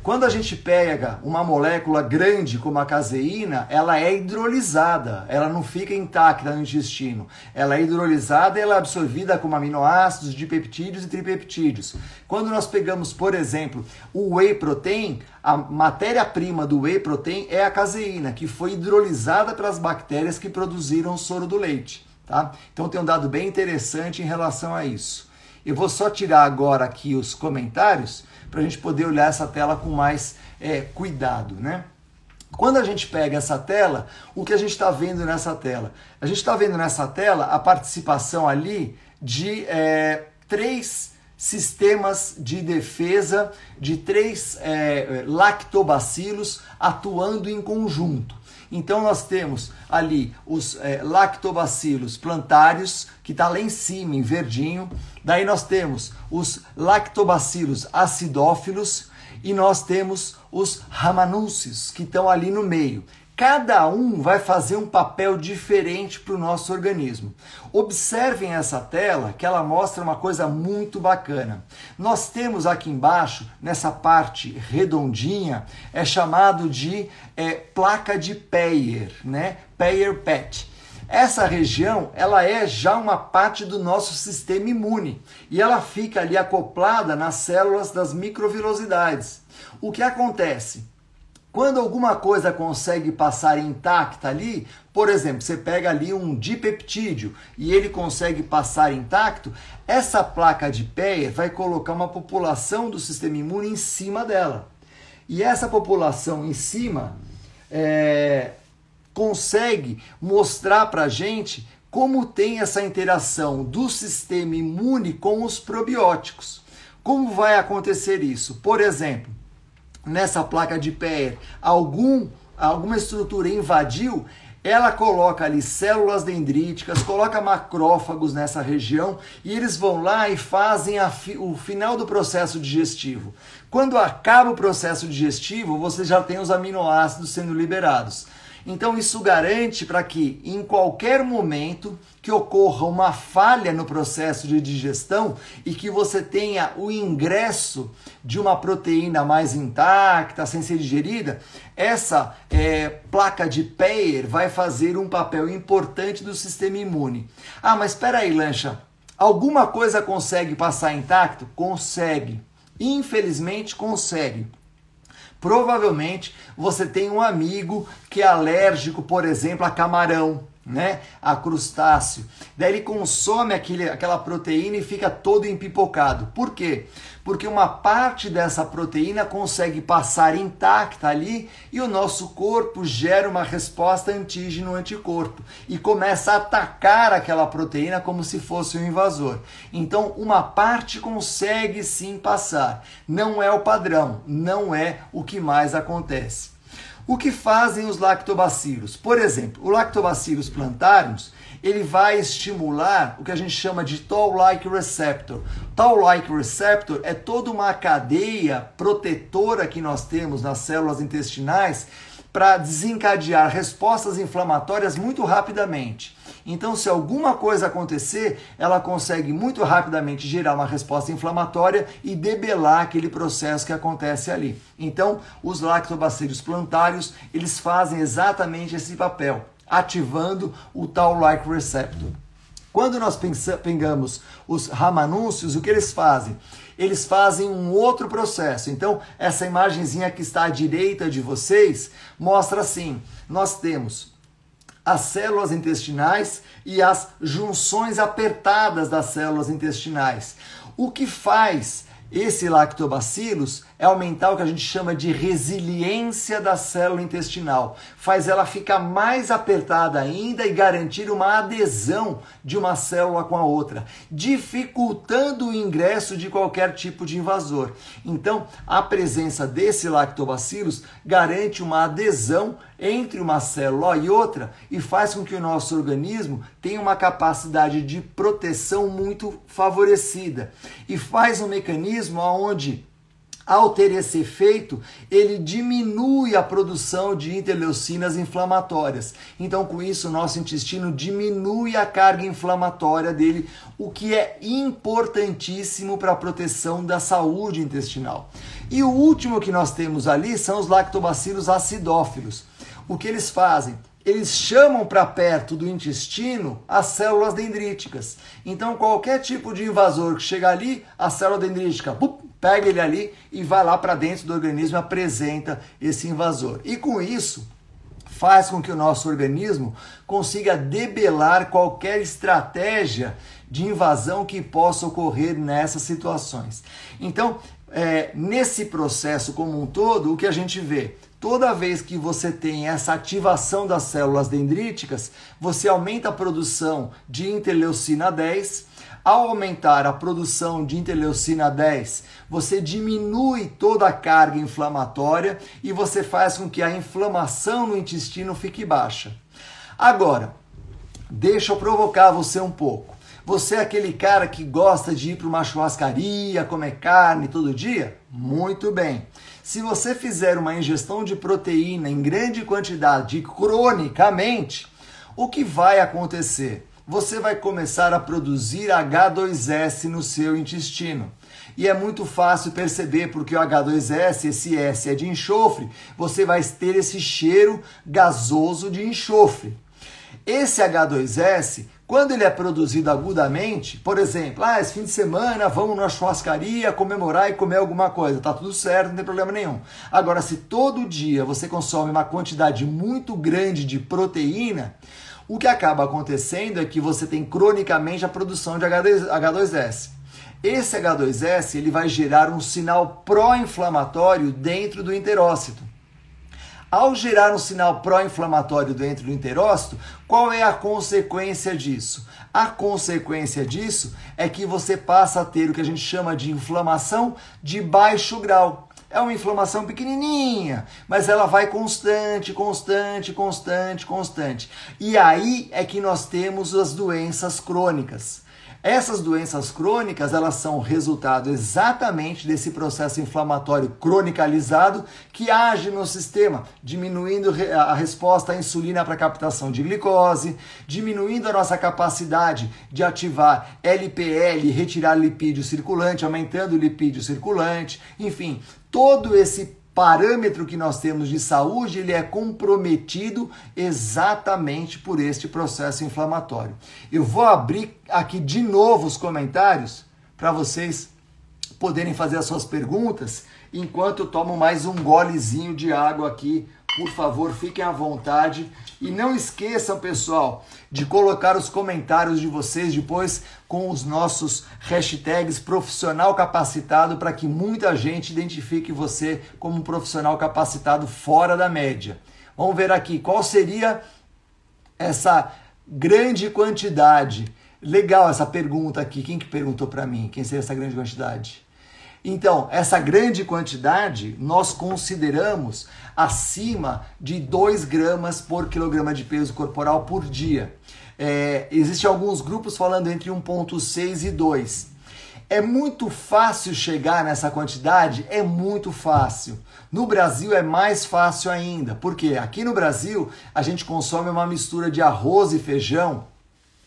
Quando a gente pega uma molécula grande como a caseína, ela é hidrolisada, ela não fica intacta no intestino. Ela é hidrolisada e ela é absorvida como aminoácidos, dipeptídeos e tripeptídeos. Quando nós pegamos, por exemplo, o whey protein, a matéria-prima do whey protein é a caseína, que foi hidrolisada pelas bactérias que produziram o soro do leite. Tá? Então tem um dado bem interessante em relação a isso. Eu vou só tirar agora aqui os comentários para a gente poder olhar essa tela com mais cuidado, né? Quando a gente pega essa tela, o que a gente está vendo nessa tela? A gente está vendo nessa tela a participação ali de 3 sistemas de defesa, de 3 lactobacilos atuando em conjunto. Então nós temos ali os lactobacilos plantários, que está lá em cima, em verdinho. Daí nós temos os lactobacilos acidófilos e nós temos os rhamnosus, que estão ali no meio. Cada um vai fazer um papel diferente para o nosso organismo. Observem essa tela, que ela mostra uma coisa muito bacana. Nós temos aqui embaixo, nessa parte redondinha, é chamado de placa de Peyer, né? Peyer-Pet. Essa região, ela é já uma parte do nosso sistema imune e ela fica ali acoplada nas células das microvilosidades. O que acontece? Quando alguma coisa consegue passar intacta ali, por exemplo, você pega ali um dipeptídeo e ele consegue passar intacto, essa placa de Peyer vai colocar uma população do sistema imune em cima dela. E essa população em cima consegue mostrar para a gente como tem essa interação do sistema imune com os probióticos. Como vai acontecer isso? Por exemplo, nessa placa de Peyer, alguma estrutura invadiu, ela coloca ali células dendríticas, coloca macrófagos nessa região e eles vão lá e fazem o final do processo digestivo. Quando acaba o processo digestivo, você já tem os aminoácidos sendo liberados. Então isso garante para que em qualquer momento que ocorra uma falha no processo de digestão e que você tenha o ingresso de uma proteína mais intacta, sem ser digerida, essa placa de Peyer vai fazer um papel importante do sistema imune. Ah, mas espera aí, Lancha, alguma coisa consegue passar intacto? Consegue. Infelizmente consegue. Provavelmente você tem um amigo que é alérgico, por exemplo, a camarão, né? A crustáceo. Daí ele consome aquela proteína e fica todo empipocado. Por quê? Porque uma parte dessa proteína consegue passar intacta ali e o nosso corpo gera uma resposta antígeno-anticorpo e começa a atacar aquela proteína como se fosse um invasor. Então, uma parte consegue sim passar. Não é o padrão, não é o que mais acontece. O que fazem os lactobacilos? Por exemplo, o Lactobacillus plantarum, ele vai estimular o que a gente chama de Toll-like receptor. Toll-like receptor é toda uma cadeia protetora que nós temos nas células intestinais para desencadear respostas inflamatórias muito rapidamente. Então, se alguma coisa acontecer, ela consegue muito rapidamente gerar uma resposta inflamatória e debelar aquele processo que acontece ali. Então, os lactobacillus plantários, eles fazem exatamente esse papel, ativando o Toll-like receptor. Quando nós pegamos os ramanúncios, o que eles fazem? Eles fazem um outro processo. Então, essa imagenzinha que está à direita de vocês mostra assim, nós temos as células intestinais e as junções apertadas das células intestinais. O que faz esse lactobacillus é aumentar o que a gente chama de resiliência da célula intestinal. Faz ela ficar mais apertada ainda e garantir uma adesão de uma célula com a outra, dificultando o ingresso de qualquer tipo de invasor. Então, a presença desse lactobacillus garante uma adesão entre uma célula e outra e faz com que o nosso organismo tenha uma capacidade de proteção muito favorecida. E faz um mecanismo onde, ao ter esse efeito, ele diminui a produção de interleucinas inflamatórias. Então, com isso, o nosso intestino diminui a carga inflamatória dele, o que é importantíssimo para a proteção da saúde intestinal. E o último que nós temos ali são os lactobacillus acidófilos. O que eles fazem? Eles chamam para perto do intestino as células dendríticas. Então, qualquer tipo de invasor que chega ali, a célula dendrítica pega ele ali e vai lá para dentro do organismo e apresenta esse invasor. E com isso, faz com que o nosso organismo consiga debelar qualquer estratégia de invasão que possa ocorrer nessas situações. Então, nesse processo como um todo, o que a gente vê? Toda vez que você tem essa ativação das células dendríticas, você aumenta a produção de interleucina 10. Ao aumentar a produção de interleucina 10, você diminui toda a carga inflamatória e você faz com que a inflamação no intestino fique baixa. Agora, deixa eu provocar você um pouco. Você é aquele cara que gosta de ir para uma churrascaria, comer carne todo dia? Muito bem. Se você fizer uma ingestão de proteína em grande quantidade cronicamente, o que vai acontecer? Você vai começar a produzir H2S no seu intestino. E é muito fácil perceber, porque o H2S, esse S é de enxofre, você vai ter esse cheiro gasoso de enxofre. Esse H2S, quando ele é produzido agudamente, por exemplo, esse fim de semana vamos na churrascaria comemorar e comer alguma coisa, tá tudo certo, não tem problema nenhum. Agora, se todo dia você consome uma quantidade muito grande de proteína, o que acaba acontecendo é que você tem cronicamente a produção de H2S. Esse H2S ele vai gerar um sinal pró-inflamatório dentro do enterócito. Ao gerar um sinal pró-inflamatório dentro do enterócito, qual é a consequência disso? A consequência disso é que você passa a ter o que a gente chama de inflamação de baixo grau. É uma inflamação pequenininha, mas ela vai constante. E aí é que nós temos as doenças crônicas. Essas doenças crônicas, elas são resultado exatamente desse processo inflamatório cronicalizado que age no sistema, diminuindo a resposta à insulina para captação de glicose, diminuindo a nossa capacidade de ativar LPL, retirar lipídio circulante, aumentando o lipídio circulante, enfim, todo esse parâmetro que nós temos de saúde, ele é comprometido exatamente por este processo inflamatório. Eu vou abrir aqui de novo os comentários para vocês poderem fazer as suas perguntas enquanto eu tomo mais um golezinho de água aqui. Por favor, fiquem à vontade. E não esqueçam, pessoal, de colocar os comentários de vocês depois com os nossos hashtags profissional capacitado para que muita gente identifique você como um profissional capacitado fora da média. Vamos ver aqui qual seria essa grande quantidade. Legal essa pergunta aqui. Quem que perguntou para mim? Quem seria essa grande quantidade? Então, essa grande quantidade nós consideramos acima de 2 gramas por quilograma de peso corporal por dia. Existem alguns grupos falando entre 1,6 e 2. É muito fácil chegar nessa quantidade? É muito fácil. No Brasil é mais fácil ainda, porque aqui no Brasil a gente consome uma mistura de arroz e feijão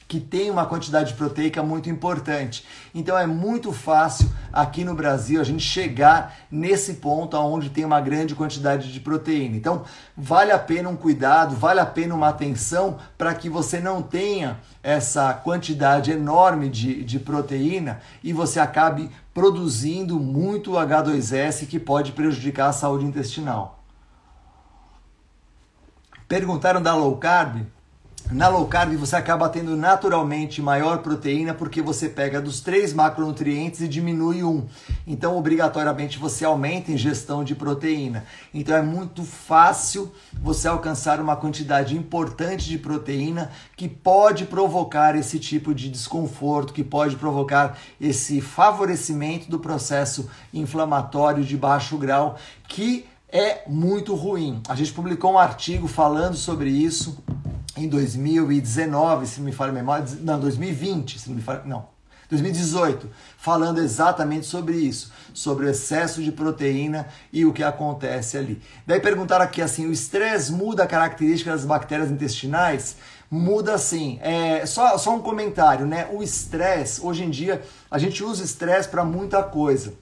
que tem uma quantidade proteica muito importante. Então é muito fácil aqui no Brasil a gente chegar nesse ponto onde tem uma grande quantidade de proteína. Então vale a pena um cuidado, vale a pena uma atenção para que você não tenha essa quantidade enorme de proteína e você acabe produzindo muito H2S que pode prejudicar a saúde intestinal. Perguntaram da low carb? Na low carb você acaba tendo naturalmente maior proteína porque você pega dos 3 macronutrientes e diminui um. Então, obrigatoriamente, você aumenta a ingestão de proteína. Então, é muito fácil você alcançar uma quantidade importante de proteína que pode provocar esse tipo de desconforto, que pode provocar esse favorecimento do processo inflamatório de baixo grau, que é muito ruim. A gente publicou um artigo falando sobre isso em 2019, se não me falha a memória, não, 2020, se não me falha, não, 2018, falando exatamente sobre isso, sobre o excesso de proteína e o que acontece ali. Daí perguntaram aqui assim, o estresse muda a característica das bactérias intestinais? Muda sim. Só um comentário, né? O estresse, hoje em dia, a gente usa estresse para muita coisa.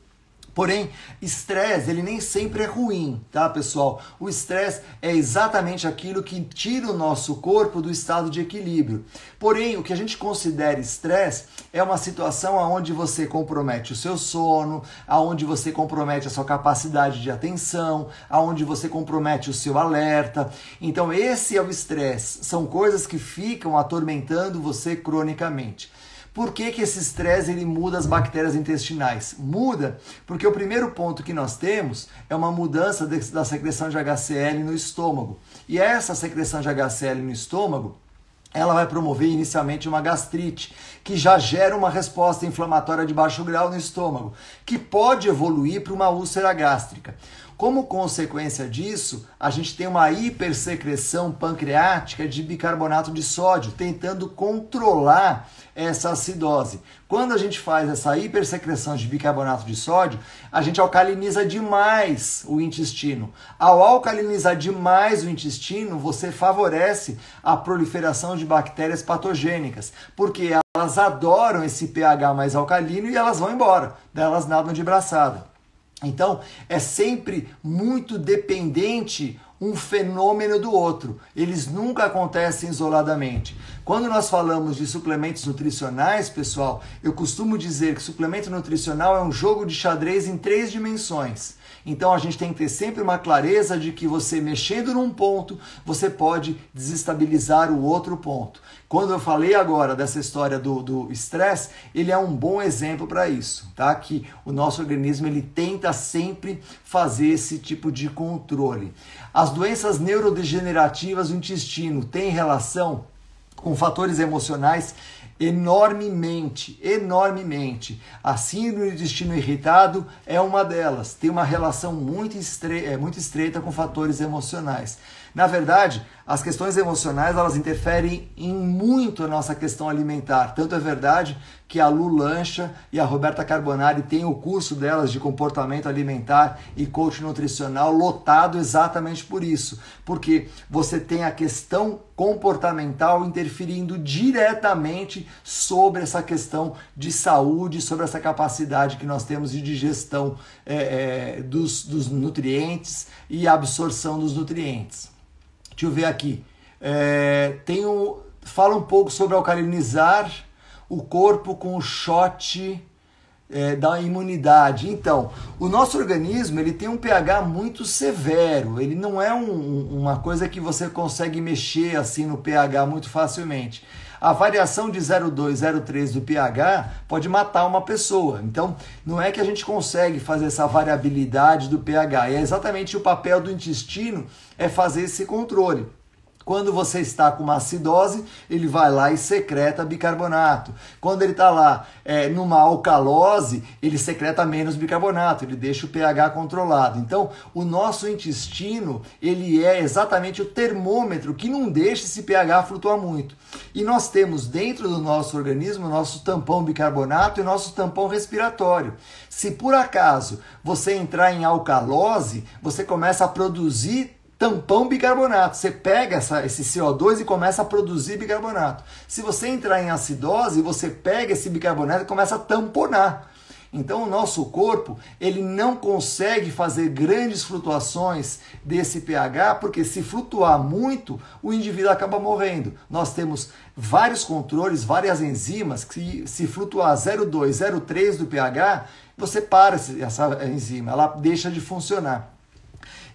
Porém, estresse, ele nem sempre é ruim, tá, pessoal? O estresse é exatamente aquilo que tira o nosso corpo do estado de equilíbrio. Porém, o que a gente considera estresse é uma situação onde você compromete o seu sono, onde você compromete a sua capacidade de atenção, onde você compromete o seu alerta. Então, esse é o estresse. São coisas que ficam atormentando você cronicamente. Por que esse estresse ele muda as bactérias intestinais? Muda porque o primeiro ponto que nós temos é uma mudança da secreção de HCl no estômago. E essa secreção de HCl no estômago, ela vai promover inicialmente uma gastrite, que já gera uma resposta inflamatória de baixo grau no estômago, que pode evoluir para uma úlcera gástrica. Como consequência disso, a gente tem uma hipersecreção pancreática de bicarbonato de sódio, tentando controlar essa acidose. Quando a gente faz essa hipersecreção de bicarbonato de sódio, a gente alcaliniza demais o intestino. Ao alcalinizar demais o intestino, você favorece a proliferação de bactérias patogênicas, porque elas adoram esse pH mais alcalino e elas vão embora, daí elas nadam de braçada. Então, é sempre muito dependente um fenômeno do outro. Eles nunca acontecem isoladamente. Quando nós falamos de suplementos nutricionais, pessoal, eu costumo dizer que suplemento nutricional é um jogo de xadrez em 3 dimensões. Então a gente tem que ter sempre uma clareza de que você mexendo num ponto, você pode desestabilizar o outro ponto. Quando eu falei agora dessa história do estresse, ele é um bom exemplo para isso, tá? Que o nosso organismo ele tenta sempre fazer esse tipo de controle. As doenças neurodegenerativas do intestino têm relação com fatores emocionais enormemente. A síndrome do intestino irritado é uma delas. Tem uma relação muito estreita com fatores emocionais. Na verdade, as questões emocionais, elas interferem em muito a nossa questão alimentar. Tanto é verdade que a Lu Lancha e a Roberta Carbonari têm o curso delas de comportamento alimentar e coaching nutricional lotado exatamente por isso. Porque você tem a questão comportamental interferindo diretamente sobre essa questão de saúde, sobre essa capacidade que nós temos de digestão dos nutrientes e absorção dos nutrientes. Deixa eu ver aqui. Fala um pouco sobre alcalinizar o corpo com o shot da imunidade. Então, o nosso organismo ele tem um pH muito severo. Ele não é uma coisa que você consegue mexer assim no pH muito facilmente. A variação de 0,2, 0,3 do pH pode matar uma pessoa. Então, não é que a gente consegue fazer essa variabilidade do pH. E é exatamente o papel do intestino é fazer esse controle. Quando você está com uma acidose, ele vai lá e secreta bicarbonato. Quando ele está lá numa alcalose, ele secreta menos bicarbonato, ele deixa o pH controlado. Então, o nosso intestino, ele é exatamente o termômetro que não deixa esse pH flutuar muito. E nós temos dentro do nosso organismo o nosso tampão bicarbonato e o nosso tampão respiratório. Se por acaso você entrar em alcalose, você começa a produzir tampão bicarbonato. Você pega esse CO2 e começa a produzir bicarbonato. Se você entrar em acidose, você pega esse bicarbonato e começa a tamponar. Então o nosso corpo, ele não consegue fazer grandes flutuações desse pH, porque se flutuar muito, o indivíduo acaba morrendo. Nós temos vários controles, várias enzimas, que se flutuar 0,2, 0,3 do pH, você para essa enzima, ela deixa de funcionar.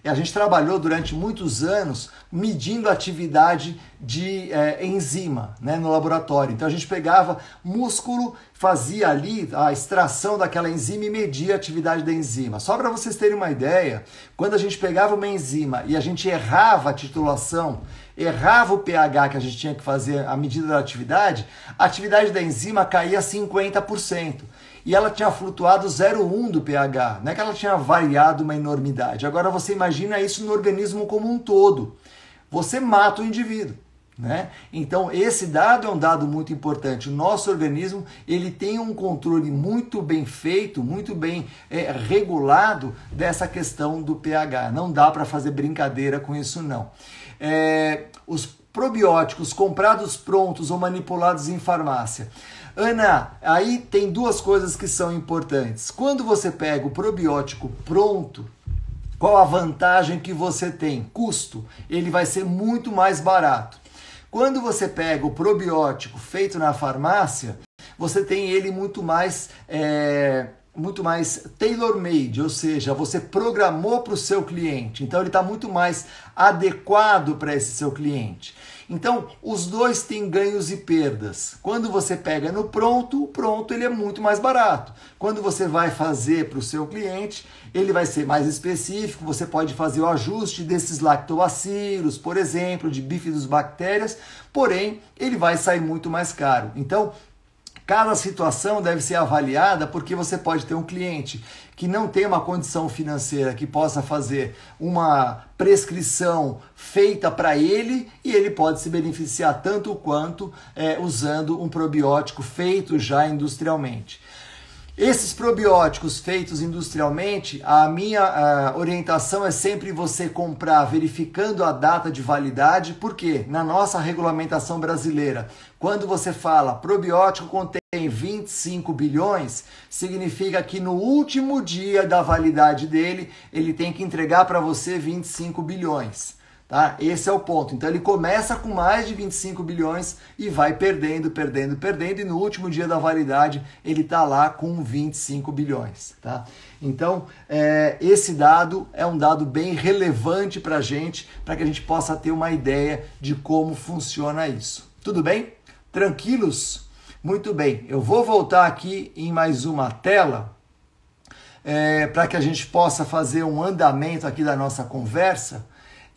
E a gente trabalhou durante muitos anos medindo a atividade de enzima, né, no laboratório. Então a gente pegava músculo, fazia ali a extração daquela enzima e media a atividade da enzima. Só para vocês terem uma ideia, quando a gente pegava uma enzima e a gente errava a titulação, errava o pH que a gente tinha que fazer a medida da atividade, a atividade da enzima caía 50%. E ela tinha flutuado 0,1 do pH, não é que ela tinha variado uma enormidade. Agora você imagina isso no organismo como um todo. Você mata o indivíduo, né? Então esse dado é um dado muito importante. O nosso organismo ele tem um controle muito bem feito, muito bem regulado dessa questão do pH. Não dá para fazer brincadeira com isso não. Os probióticos comprados prontos ou manipulados em farmácia. Ana, aí tem duas coisas que são importantes. Quando você pega o probiótico pronto, qual a vantagem que você tem? Custo. Ele vai ser muito mais barato. Quando você pega o probiótico feito na farmácia, você tem ele muito mais tailor-made, ou seja, você programou para o seu cliente. Então ele está muito mais adequado para esse seu cliente. Então, os dois têm ganhos e perdas. Quando você pega no pronto, o pronto ele é muito mais barato. Quando você vai fazer para o seu cliente, ele vai ser mais específico, você pode fazer o ajuste desses lactobacilos, por exemplo, de bifidobactérias, porém, ele vai sair muito mais caro. Então, cada situação deve ser avaliada porque você pode ter um cliente que não tem uma condição financeira que possa fazer uma prescrição feita para ele e ele pode se beneficiar tanto quanto usando um probiótico feito já industrialmente. Esses probióticos feitos industrialmente, a minha orientação é sempre você comprar verificando a data de validade, porque na nossa regulamentação brasileira, quando você fala probiótico contém 25 bilhões, significa que no último dia da validade dele, ele tem que entregar para você 25 bilhões. Tá? Esse é o ponto. Então ele começa com mais de 25 bilhões e vai perdendo, e no último dia da validade ele está lá com 25 bilhões. Tá? Então esse dado é um dado bem relevante para a gente, para que a gente possa ter uma ideia de como funciona isso. Tudo bem? Tranquilos? Muito bem. Eu vou voltar aqui em mais uma tela para que a gente possa fazer um andamento aqui da nossa conversa.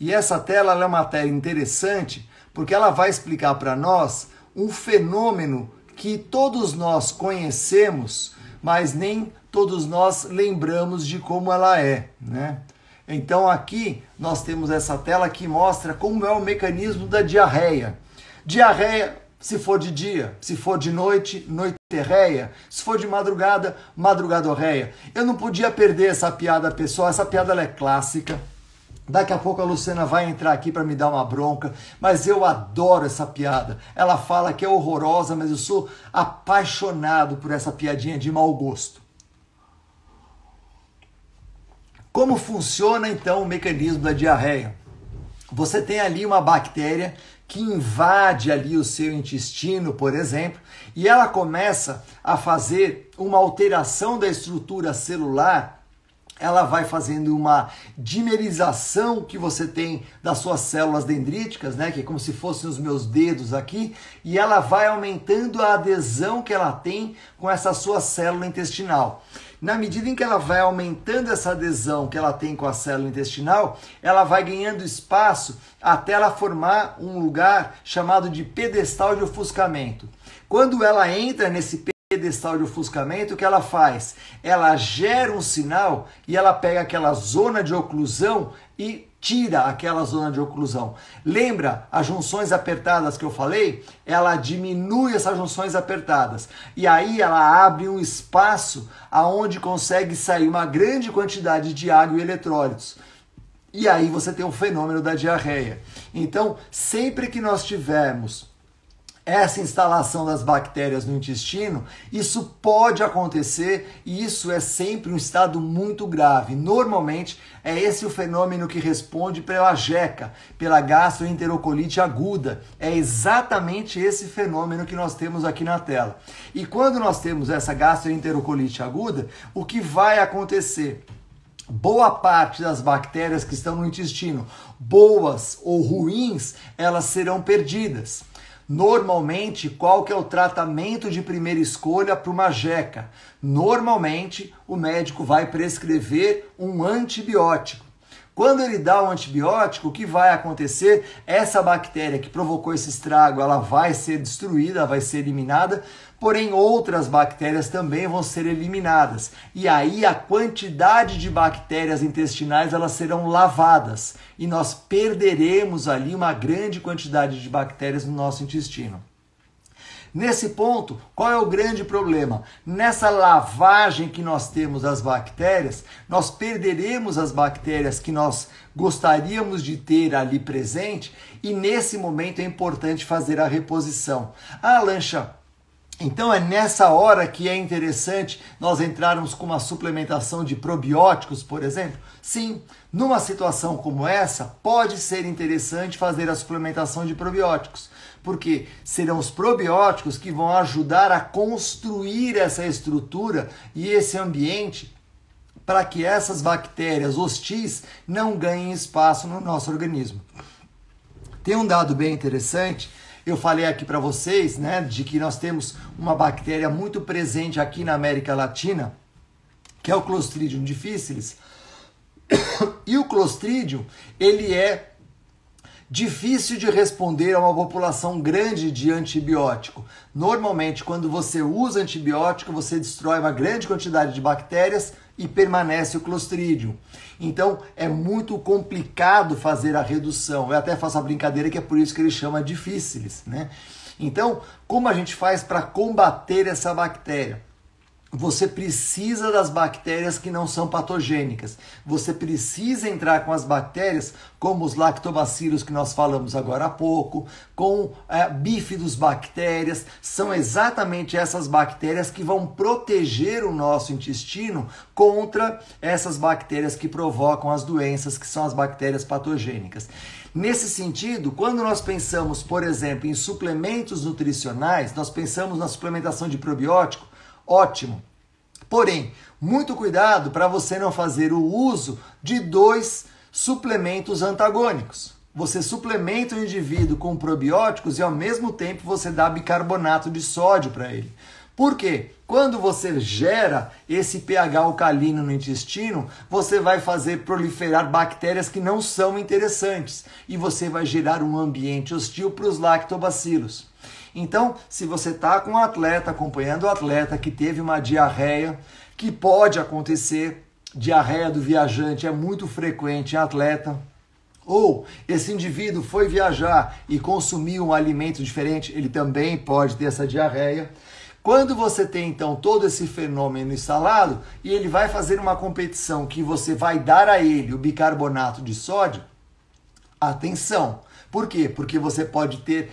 E essa tela é uma tela interessante porque ela vai explicar para nós um fenômeno que todos nós conhecemos, mas nem todos nós lembramos de como ela é, né? Então aqui nós temos essa tela que mostra como é o mecanismo da diarreia. Diarreia, se for de dia, se for de noite, noiterreia, se for de madrugada, madrugadorreia. Eu não podia perder essa piada, pessoal, essa piada ela é clássica. Daqui a pouco a Luciana vai entrar aqui para me dar uma bronca, mas eu adoro essa piada. Ela fala que é horrorosa, mas eu sou apaixonado por essa piadinha de mau gosto. Como funciona então o mecanismo da diarreia? Você tem ali uma bactéria que invade ali o seu intestino, por exemplo, e ela começa a fazer uma alteração da estrutura celular. Ela vai fazendo uma dimerização que você tem das suas células dendríticas, né, que é como se fossem os meus dedos aqui, e ela vai aumentando a adesão que ela tem com essa sua célula intestinal. Na medida em que ela vai aumentando essa adesão que ela tem com a célula intestinal, ela vai ganhando espaço até ela formar um lugar chamado de pedestal de ofuscamento. Quando ela entra nesse pedestal de ofuscamento, o que ela faz? Ela gera um sinal e ela pega aquela zona de oclusão e tira aquela zona de oclusão. Lembra as junções apertadas que eu falei? Ela diminui essas junções apertadas. E aí ela abre um espaço aonde consegue sair uma grande quantidade de água e eletrólitos. E aí você tem o fenômeno da diarreia. Então, sempre que nós tivermos essa instalação das bactérias no intestino, isso pode acontecer e isso é sempre um estado muito grave. Normalmente é esse o fenômeno que responde pela jeca, pela gastroenterocolite aguda. É exatamente esse fenômeno que nós temos aqui na tela. E quando nós temos essa gastroenterocolite aguda, o que vai acontecer? Boa parte das bactérias que estão no intestino, boas ou ruins, elas serão perdidas. Normalmente, qual que é o tratamento de primeira escolha para uma jeca? Normalmente, o médico vai prescrever um antibiótico. Quando ele dá o antibiótico, o que vai acontecer? Essa bactéria que provocou esse estrago, ela vai ser destruída, vai ser eliminada, porém outras bactérias também vão ser eliminadas. E aí a quantidade de bactérias intestinais, elas serão lavadas e nós perderemos ali uma grande quantidade de bactérias no nosso intestino. Nesse ponto, qual é o grande problema? Nessa lavagem que nós temos das bactérias, nós perderemos as bactérias que nós gostaríamos de ter ali presente e nesse momento é importante fazer a reposição. Ah, Lancha, então é nessa hora que é interessante nós entrarmos com uma suplementação de probióticos, por exemplo? Sim, numa situação como essa, pode ser interessante fazer a suplementação de probióticos, porque serão os probióticos que vão ajudar a construir essa estrutura e esse ambiente para que essas bactérias hostis não ganhem espaço no nosso organismo. Tem um dado bem interessante. Eu falei aqui para vocês, né, de que nós temos uma bactéria muito presente aqui na América Latina, que é o Clostridium difficile. E o Clostridium, ele é difícil de responder a uma população grande de antibiótico. Normalmente, quando você usa antibiótico, você destrói uma grande quantidade de bactérias e permanece o Clostridium. Então, é muito complicado fazer a redução. Eu até faço a brincadeira que é por isso que ele chama difficilis, né? Então, como a gente faz para combater essa bactéria? Você precisa das bactérias que não são patogênicas. Você precisa entrar com as bactérias, como os lactobacilos que nós falamos agora há pouco, com bifidobactérias. São exatamente essas bactérias que vão proteger o nosso intestino contra essas bactérias que provocam as doenças, que são as bactérias patogênicas. Nesse sentido, quando nós pensamos, por exemplo, em suplementos nutricionais, nós pensamos na suplementação de probiótico, ótimo. Porém, muito cuidado para você não fazer o uso de 2 suplementos antagônicos. Você suplementa o indivíduo com probióticos e ao mesmo tempo você dá bicarbonato de sódio para ele. Por quê? Quando você gera esse pH alcalino no intestino, você vai fazer proliferar bactérias que não são interessantes e você vai gerar um ambiente hostil para os lactobacilos. Então, se você está com um atleta, acompanhando o atleta que teve uma diarreia, que pode acontecer, diarreia do viajante é muito frequente em atleta, ou esse indivíduo foi viajar e consumiu um alimento diferente, ele também pode ter essa diarreia. Quando você tem, então, todo esse fenômeno instalado e ele vai fazer uma competição que você vai dar a ele o bicarbonato de sódio, atenção. Por quê? Porque você pode ter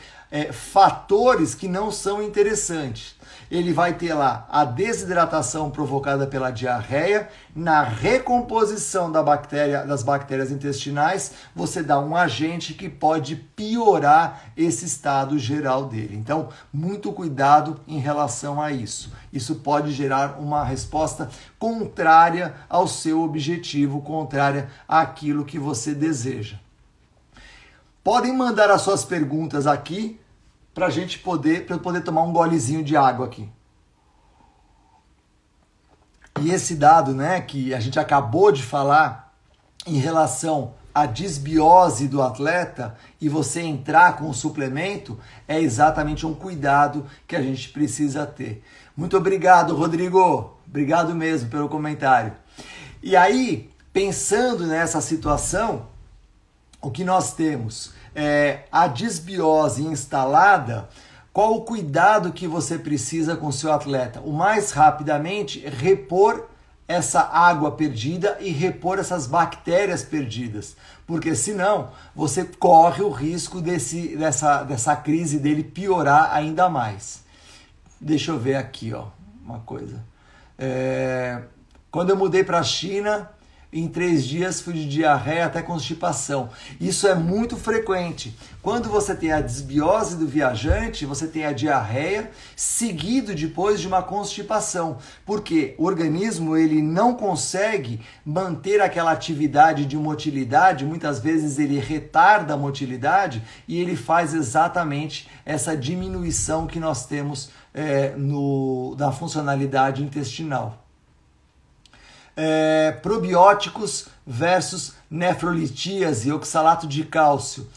fatores que não são interessantes. Ele vai ter lá a desidratação provocada pela diarreia, na recomposição das bactérias intestinais, você dá um agente que pode piorar esse estado geral dele. Então, muito cuidado em relação a isso. Isso pode gerar uma resposta contrária ao seu objetivo, contrária àquilo que você deseja. Podem mandar as suas perguntas aqui para eu poder tomar um golezinho de água aqui. E esse dado, né, que a gente acabou de falar em relação à desbiose do atleta e você entrar com o suplemento, é exatamente um cuidado que a gente precisa ter. Muito obrigado, Rodrigo. Obrigado mesmo pelo comentário. E aí, pensando nessa situação, o que nós temos? A desbiose instalada, qual o cuidado que você precisa com o seu atleta? O mais rapidamente, repor essa água perdida e repor essas bactérias perdidas, porque senão você corre o risco dessa crise dele piorar ainda mais. Deixa eu ver aqui, ó, uma coisa. Quando eu mudei para a China, em 3 dias fui de diarreia até constipação. Isso é muito frequente. Quando você tem a desbiose do viajante, você tem a diarreia, seguido depois de uma constipação. Porque o organismo ele não consegue manter aquela atividade de motilidade, muitas vezes ele retarda a motilidade e ele faz exatamente essa diminuição que nós temos da funcionalidade intestinal. Probióticos versus nefrolitíase, oxalato de cálcio.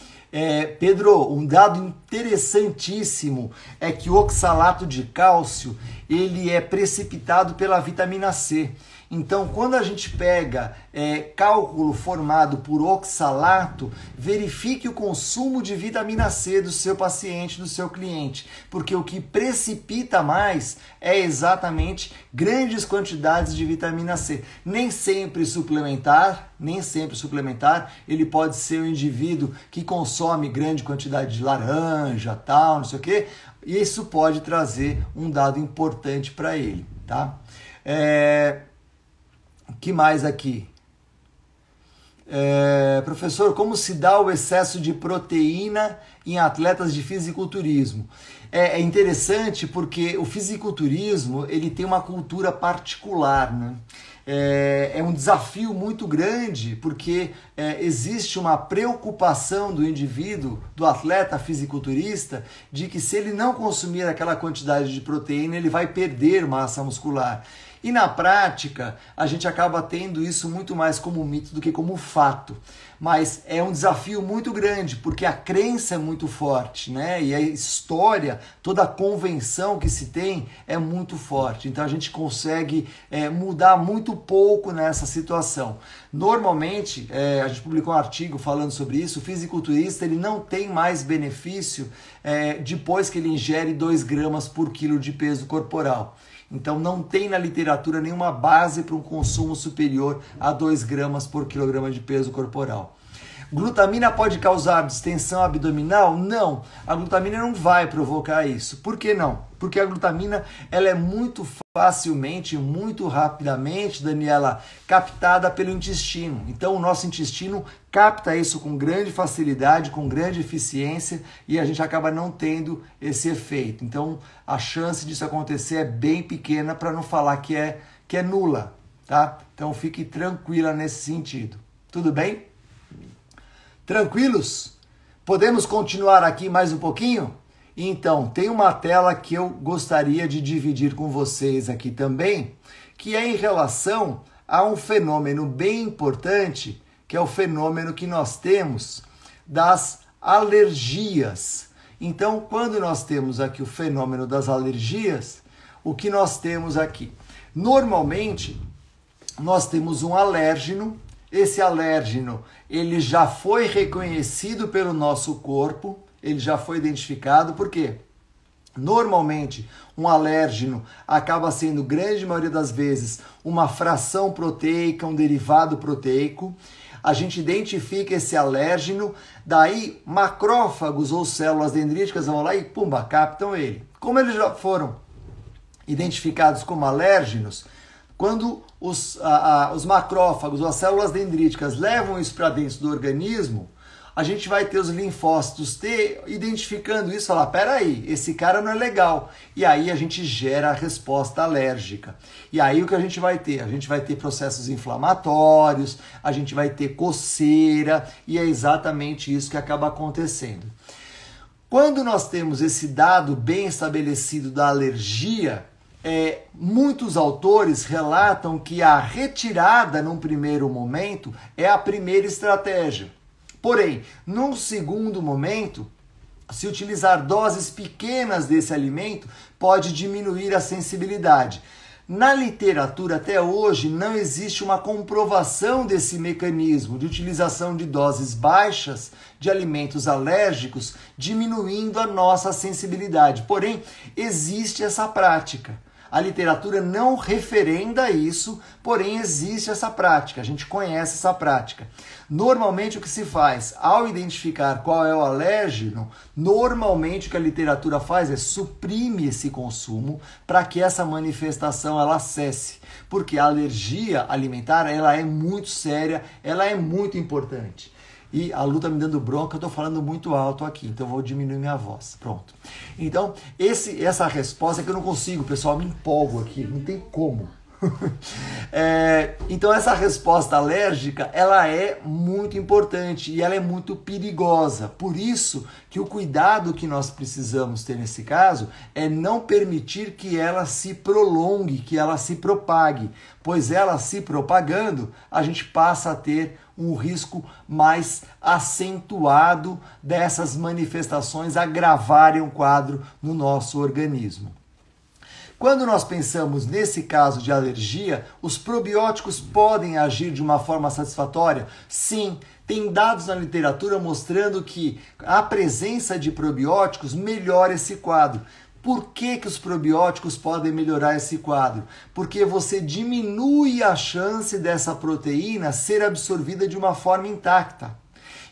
Pedro, um dado interessantíssimo é que o oxalato de cálcio ele é precipitado pela vitamina C. Então, quando a gente pega cálculo formado por oxalato, verifique o consumo de vitamina C do seu paciente, do seu cliente, porque o que precipita mais é exatamente grandes quantidades de vitamina C. Nem sempre suplementar, ele pode ser um indivíduo que consome grande quantidade de laranja, tal, não sei o quê, e isso pode trazer um dado importante para ele, tá? Que mais aqui? Professor, como se dá o excesso de proteína em atletas de fisiculturismo? É interessante porque o fisiculturismo ele tem uma cultura particular, né? É um desafio muito grande porque existe uma preocupação do indivíduo, do atleta fisiculturista, de que se ele não consumir aquela quantidade de proteína, ele vai perder massa muscular. E na prática, a gente acaba tendo isso muito mais como mito do que como fato. Mas é um desafio muito grande, porque a crença é muito forte, né? E a história, toda a convenção que se tem é muito forte. Então a gente consegue mudar muito pouco nessa situação. Normalmente, a gente publicou um artigo falando sobre isso, o fisiculturista ele não tem mais benefício depois que ele ingere 2 gramas por quilo de peso corporal. Então não tem na literatura nenhuma base para um consumo superior a 2 gramas por quilograma de peso corporal. Glutamina pode causar distensão abdominal? Não, a glutamina não vai provocar isso. Por que não? Porque a glutamina ela é muito facilmente, muito rapidamente, Daniela, captada pelo intestino. Então o nosso intestino capta isso com grande facilidade, com grande eficiência e a gente acaba não tendo esse efeito. Então a chance disso acontecer é bem pequena, para não falar que é nula, tá? Então fique tranquila nesse sentido. Tudo bem? Tranquilos? Podemos continuar aqui mais um pouquinho? Então, tem uma tela que eu gostaria de dividir com vocês aqui também, que é em relação a um fenômeno bem importante, que é o fenômeno que nós temos das alergias. Então, quando nós temos aqui o fenômeno das alergias, o que nós temos aqui? Normalmente, nós temos um alérgeno. Esse alérgeno, ele já foi reconhecido pelo nosso corpo, ele já foi identificado. Por quê? Normalmente, um alérgeno acaba sendo, grande maioria das vezes, uma fração proteica, um derivado proteico. A gente identifica esse alérgeno, daí macrófagos ou células dendríticas vão lá e, pumba, captam ele. Como eles já foram identificados como alérgenos, quando os macrófagos ou as células dendríticas levam isso para dentro do organismo, a gente vai ter os linfócitos T identificando isso e falar, peraí, esse cara não é legal. E aí a gente gera a resposta alérgica. E aí o que a gente vai ter? A gente vai ter processos inflamatórios, a gente vai ter coceira, e é exatamente isso que acaba acontecendo. Quando nós temos esse dado bem estabelecido da alergia, muitos autores relatam que a retirada num primeiro momento é a primeira estratégia. Porém, num segundo momento, se utilizar doses pequenas desse alimento, pode diminuir a sensibilidade. Na literatura, até hoje, não existe uma comprovação desse mecanismo de utilização de doses baixas de alimentos alérgicos, diminuindo a nossa sensibilidade. Porém, existe essa prática. A literatura não referenda isso, porém existe essa prática, a gente conhece essa prática. Normalmente o que se faz, ao identificar qual é o alérgeno, normalmente o que a literatura faz é suprime esse consumo para que essa manifestação ela cesse. Porque a alergia alimentar ela é muito séria, ela é muito importante. E a Lu tá me dando bronca, eu tô falando muito alto aqui, então eu vou diminuir minha voz. Pronto. Então, essa resposta é que eu não consigo, pessoal, me empolgo aqui, não tem como. Então, essa resposta alérgica, ela é muito importante e ela é muito perigosa. Por isso que o cuidado que nós precisamos ter nesse caso é não permitir que ela se prolongue, que ela se propague. Pois ela se propagando, a gente passa a ter um risco mais acentuado dessas manifestações agravarem o quadro no nosso organismo. Quando nós pensamos nesse caso de alergia, os probióticos podem agir de uma forma satisfatória? Sim, tem dados na literatura mostrando que a presença de probióticos melhora esse quadro. Por que os probióticos podem melhorar esse quadro? Porque você diminui a chance dessa proteína ser absorvida de uma forma intacta.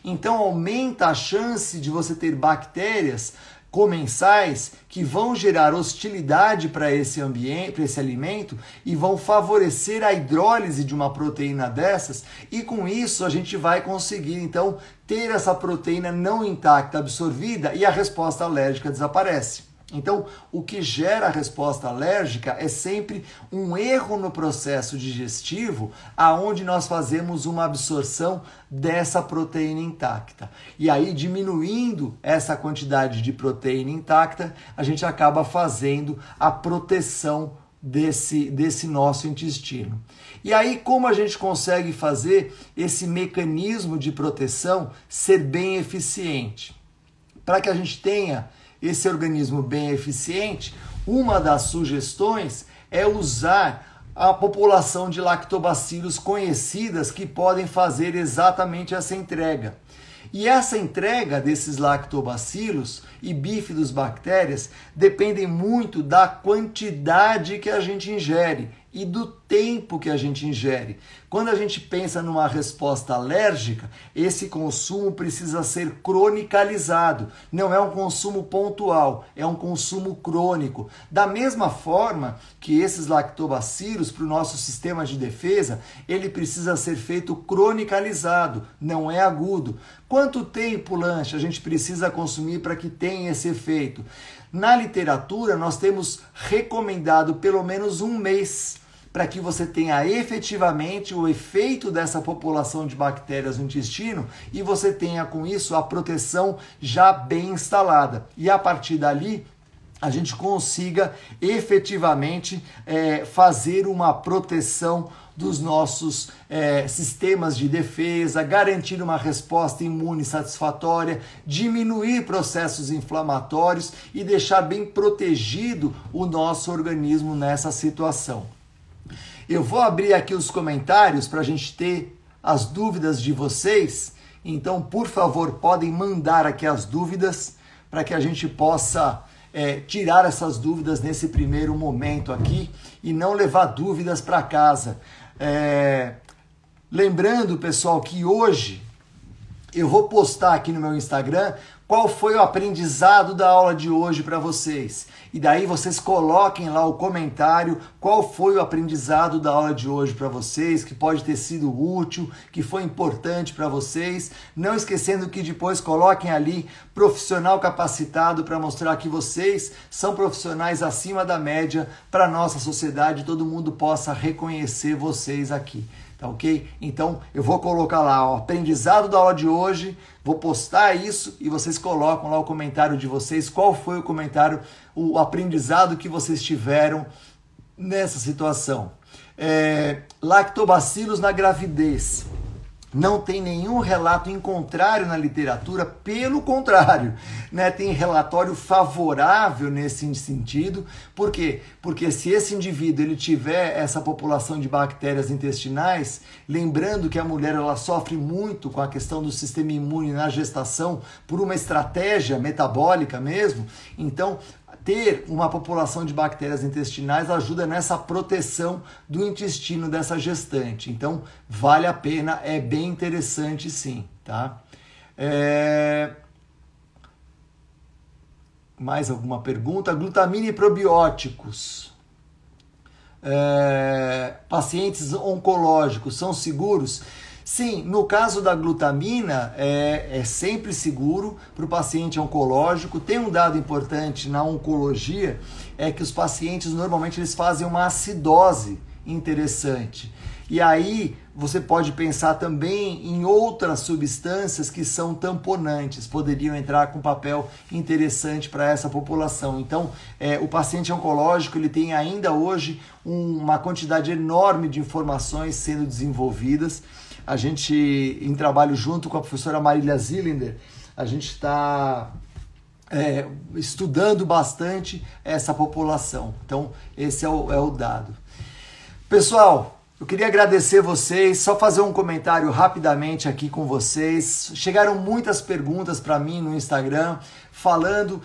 Então aumenta a chance de você ter bactérias comensais que vão gerar hostilidade para esse ambiente, para esse alimento, e vão favorecer a hidrólise de uma proteína dessas, e com isso a gente vai conseguir então ter essa proteína não intacta absorvida e a resposta alérgica desaparece. Então, o que gera a resposta alérgica é sempre um erro no processo digestivo, aonde nós fazemos uma absorção dessa proteína intacta. E aí, diminuindo essa quantidade de proteína intacta, a gente acaba fazendo a proteção desse nosso intestino. E aí, como a gente consegue fazer esse mecanismo de proteção ser bem eficiente? Para que a gente tenha esse organismo bem eficiente, uma das sugestões é usar a população de lactobacilos conhecidas que podem fazer exatamente essa entrega. E essa entrega desses lactobacilos e bifidobactérias dependem muito da quantidade que a gente ingere e do tempo que a gente ingere. Quando a gente pensa numa resposta alérgica, esse consumo precisa ser cronicalizado. Não é um consumo pontual, é um consumo crônico. Da mesma forma que esses lactobacilos, para o nosso sistema de defesa, ele precisa ser feito cronicalizado, não é agudo. Quanto tempo, lanche, a gente precisa consumir para que tenha esse efeito? Na literatura, nós temos recomendado pelo menos um mês para que você tenha efetivamente o efeito dessa população de bactérias no intestino e você tenha com isso a proteção já bem instalada. E a partir dali, a gente consiga efetivamente fazer uma proteção dos nossos sistemas de defesa, garantir uma resposta imune satisfatória, diminuir processos inflamatórios e deixar bem protegido o nosso organismo nessa situação. Eu vou abrir aqui os comentários para a gente ter as dúvidas de vocês. Então, por favor, podem mandar aqui as dúvidas para que a gente possa tirar essas dúvidas nesse primeiro momento aqui e não levar dúvidas para casa. Lembrando, pessoal, que hoje eu vou postar aqui no meu Instagram qual foi o aprendizado da aula de hoje para vocês. E daí vocês coloquem lá o comentário qual foi o aprendizado da aula de hoje para vocês, que pode ter sido útil, que foi importante para vocês. Não esquecendo que depois coloquem ali profissional capacitado para mostrar que vocês são profissionais acima da média para a nossa sociedade, todo mundo possa reconhecer vocês aqui. Tá ok? Então eu vou colocar lá o aprendizado da aula de hoje, vou postar isso e vocês colocam lá o comentário de vocês, qual foi o comentário, o aprendizado que vocês tiveram nessa situação. Lactobacilos na gravidez. Não tem nenhum relato em contrário na literatura, pelo contrário, né? Tem relatório favorável nesse sentido. Por quê? Porque se esse indivíduo ele tiver essa população de bactérias intestinais, lembrando que a mulher ela sofre muito com a questão do sistema imune na gestação por uma estratégia metabólica mesmo, então ter uma população de bactérias intestinais ajuda nessa proteção do intestino dessa gestante. Então, vale a pena, é bem interessante sim, tá? Mais alguma pergunta? Glutamina e probióticos. Pacientes oncológicos são seguros? Sim, no caso da glutamina, é sempre seguro para o paciente oncológico. Tem um dado importante na oncologia, é que os pacientes normalmente eles fazem uma acidose interessante. E aí você pode pensar também em outras substâncias que são tamponantes, poderiam entrar com papel interessante para essa população. Então, o paciente oncológico ele tem ainda hoje uma quantidade enorme de informações sendo desenvolvidas. A gente, em trabalho junto com a professora Marília Zillender, a gente está estudando bastante essa população. Então, esse é o dado. Pessoal, eu queria agradecer vocês, só fazer um comentário rapidamente aqui com vocês. Chegaram muitas perguntas para mim no Instagram, falando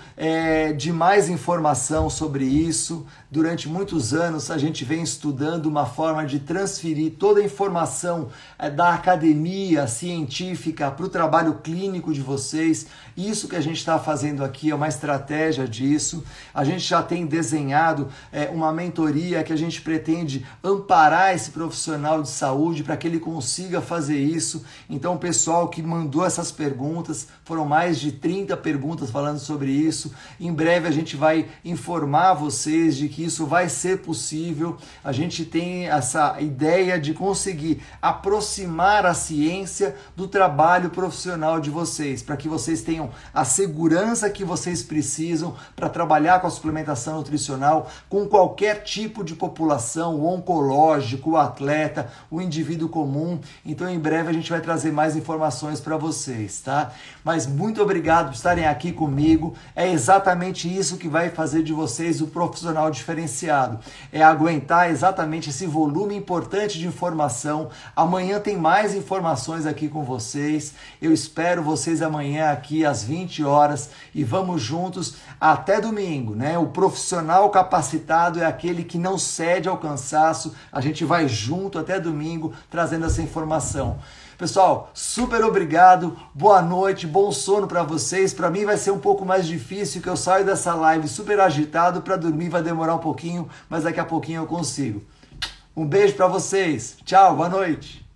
de mais informação sobre isso. Durante muitos anos a gente vem estudando uma forma de transferir toda a informação da academia científica para o trabalho clínico de vocês. Isso que a gente está fazendo aqui é uma estratégia disso. A gente já tem desenhado uma mentoria que a gente pretende amparar esse profissional de saúde para que ele consiga fazer isso. Então o pessoal que mandou essas perguntas, foram mais de 30 perguntas falando sobre isso. Em breve a gente vai informar vocês de que isso vai ser possível. A gente tem essa ideia de conseguir aproximar a ciência do trabalho profissional de vocês, para que vocês tenham a segurança que vocês precisam para trabalhar com a suplementação nutricional com qualquer tipo de população, o oncológico, o atleta, o indivíduo comum. Então em breve a gente vai trazer mais informações para vocês, tá? Mas muito obrigado por estarem aqui comigo. É exatamente isso que vai fazer de vocês o profissional diferenciado. É aguentar exatamente esse volume importante de informação. Amanhã tem mais informações aqui com vocês. Eu espero vocês amanhã aqui às 20 horas e vamos juntos até domingo, né? O profissional capacitado é aquele que não cede ao cansaço. A gente vai junto até domingo trazendo essa informação. Pessoal, super obrigado, boa noite, bom sono para vocês. Para mim vai ser um pouco mais difícil, que eu saio dessa live super agitado, para dormir vai demorar um pouquinho, mas daqui a pouquinho eu consigo. Um beijo para vocês, tchau, boa noite.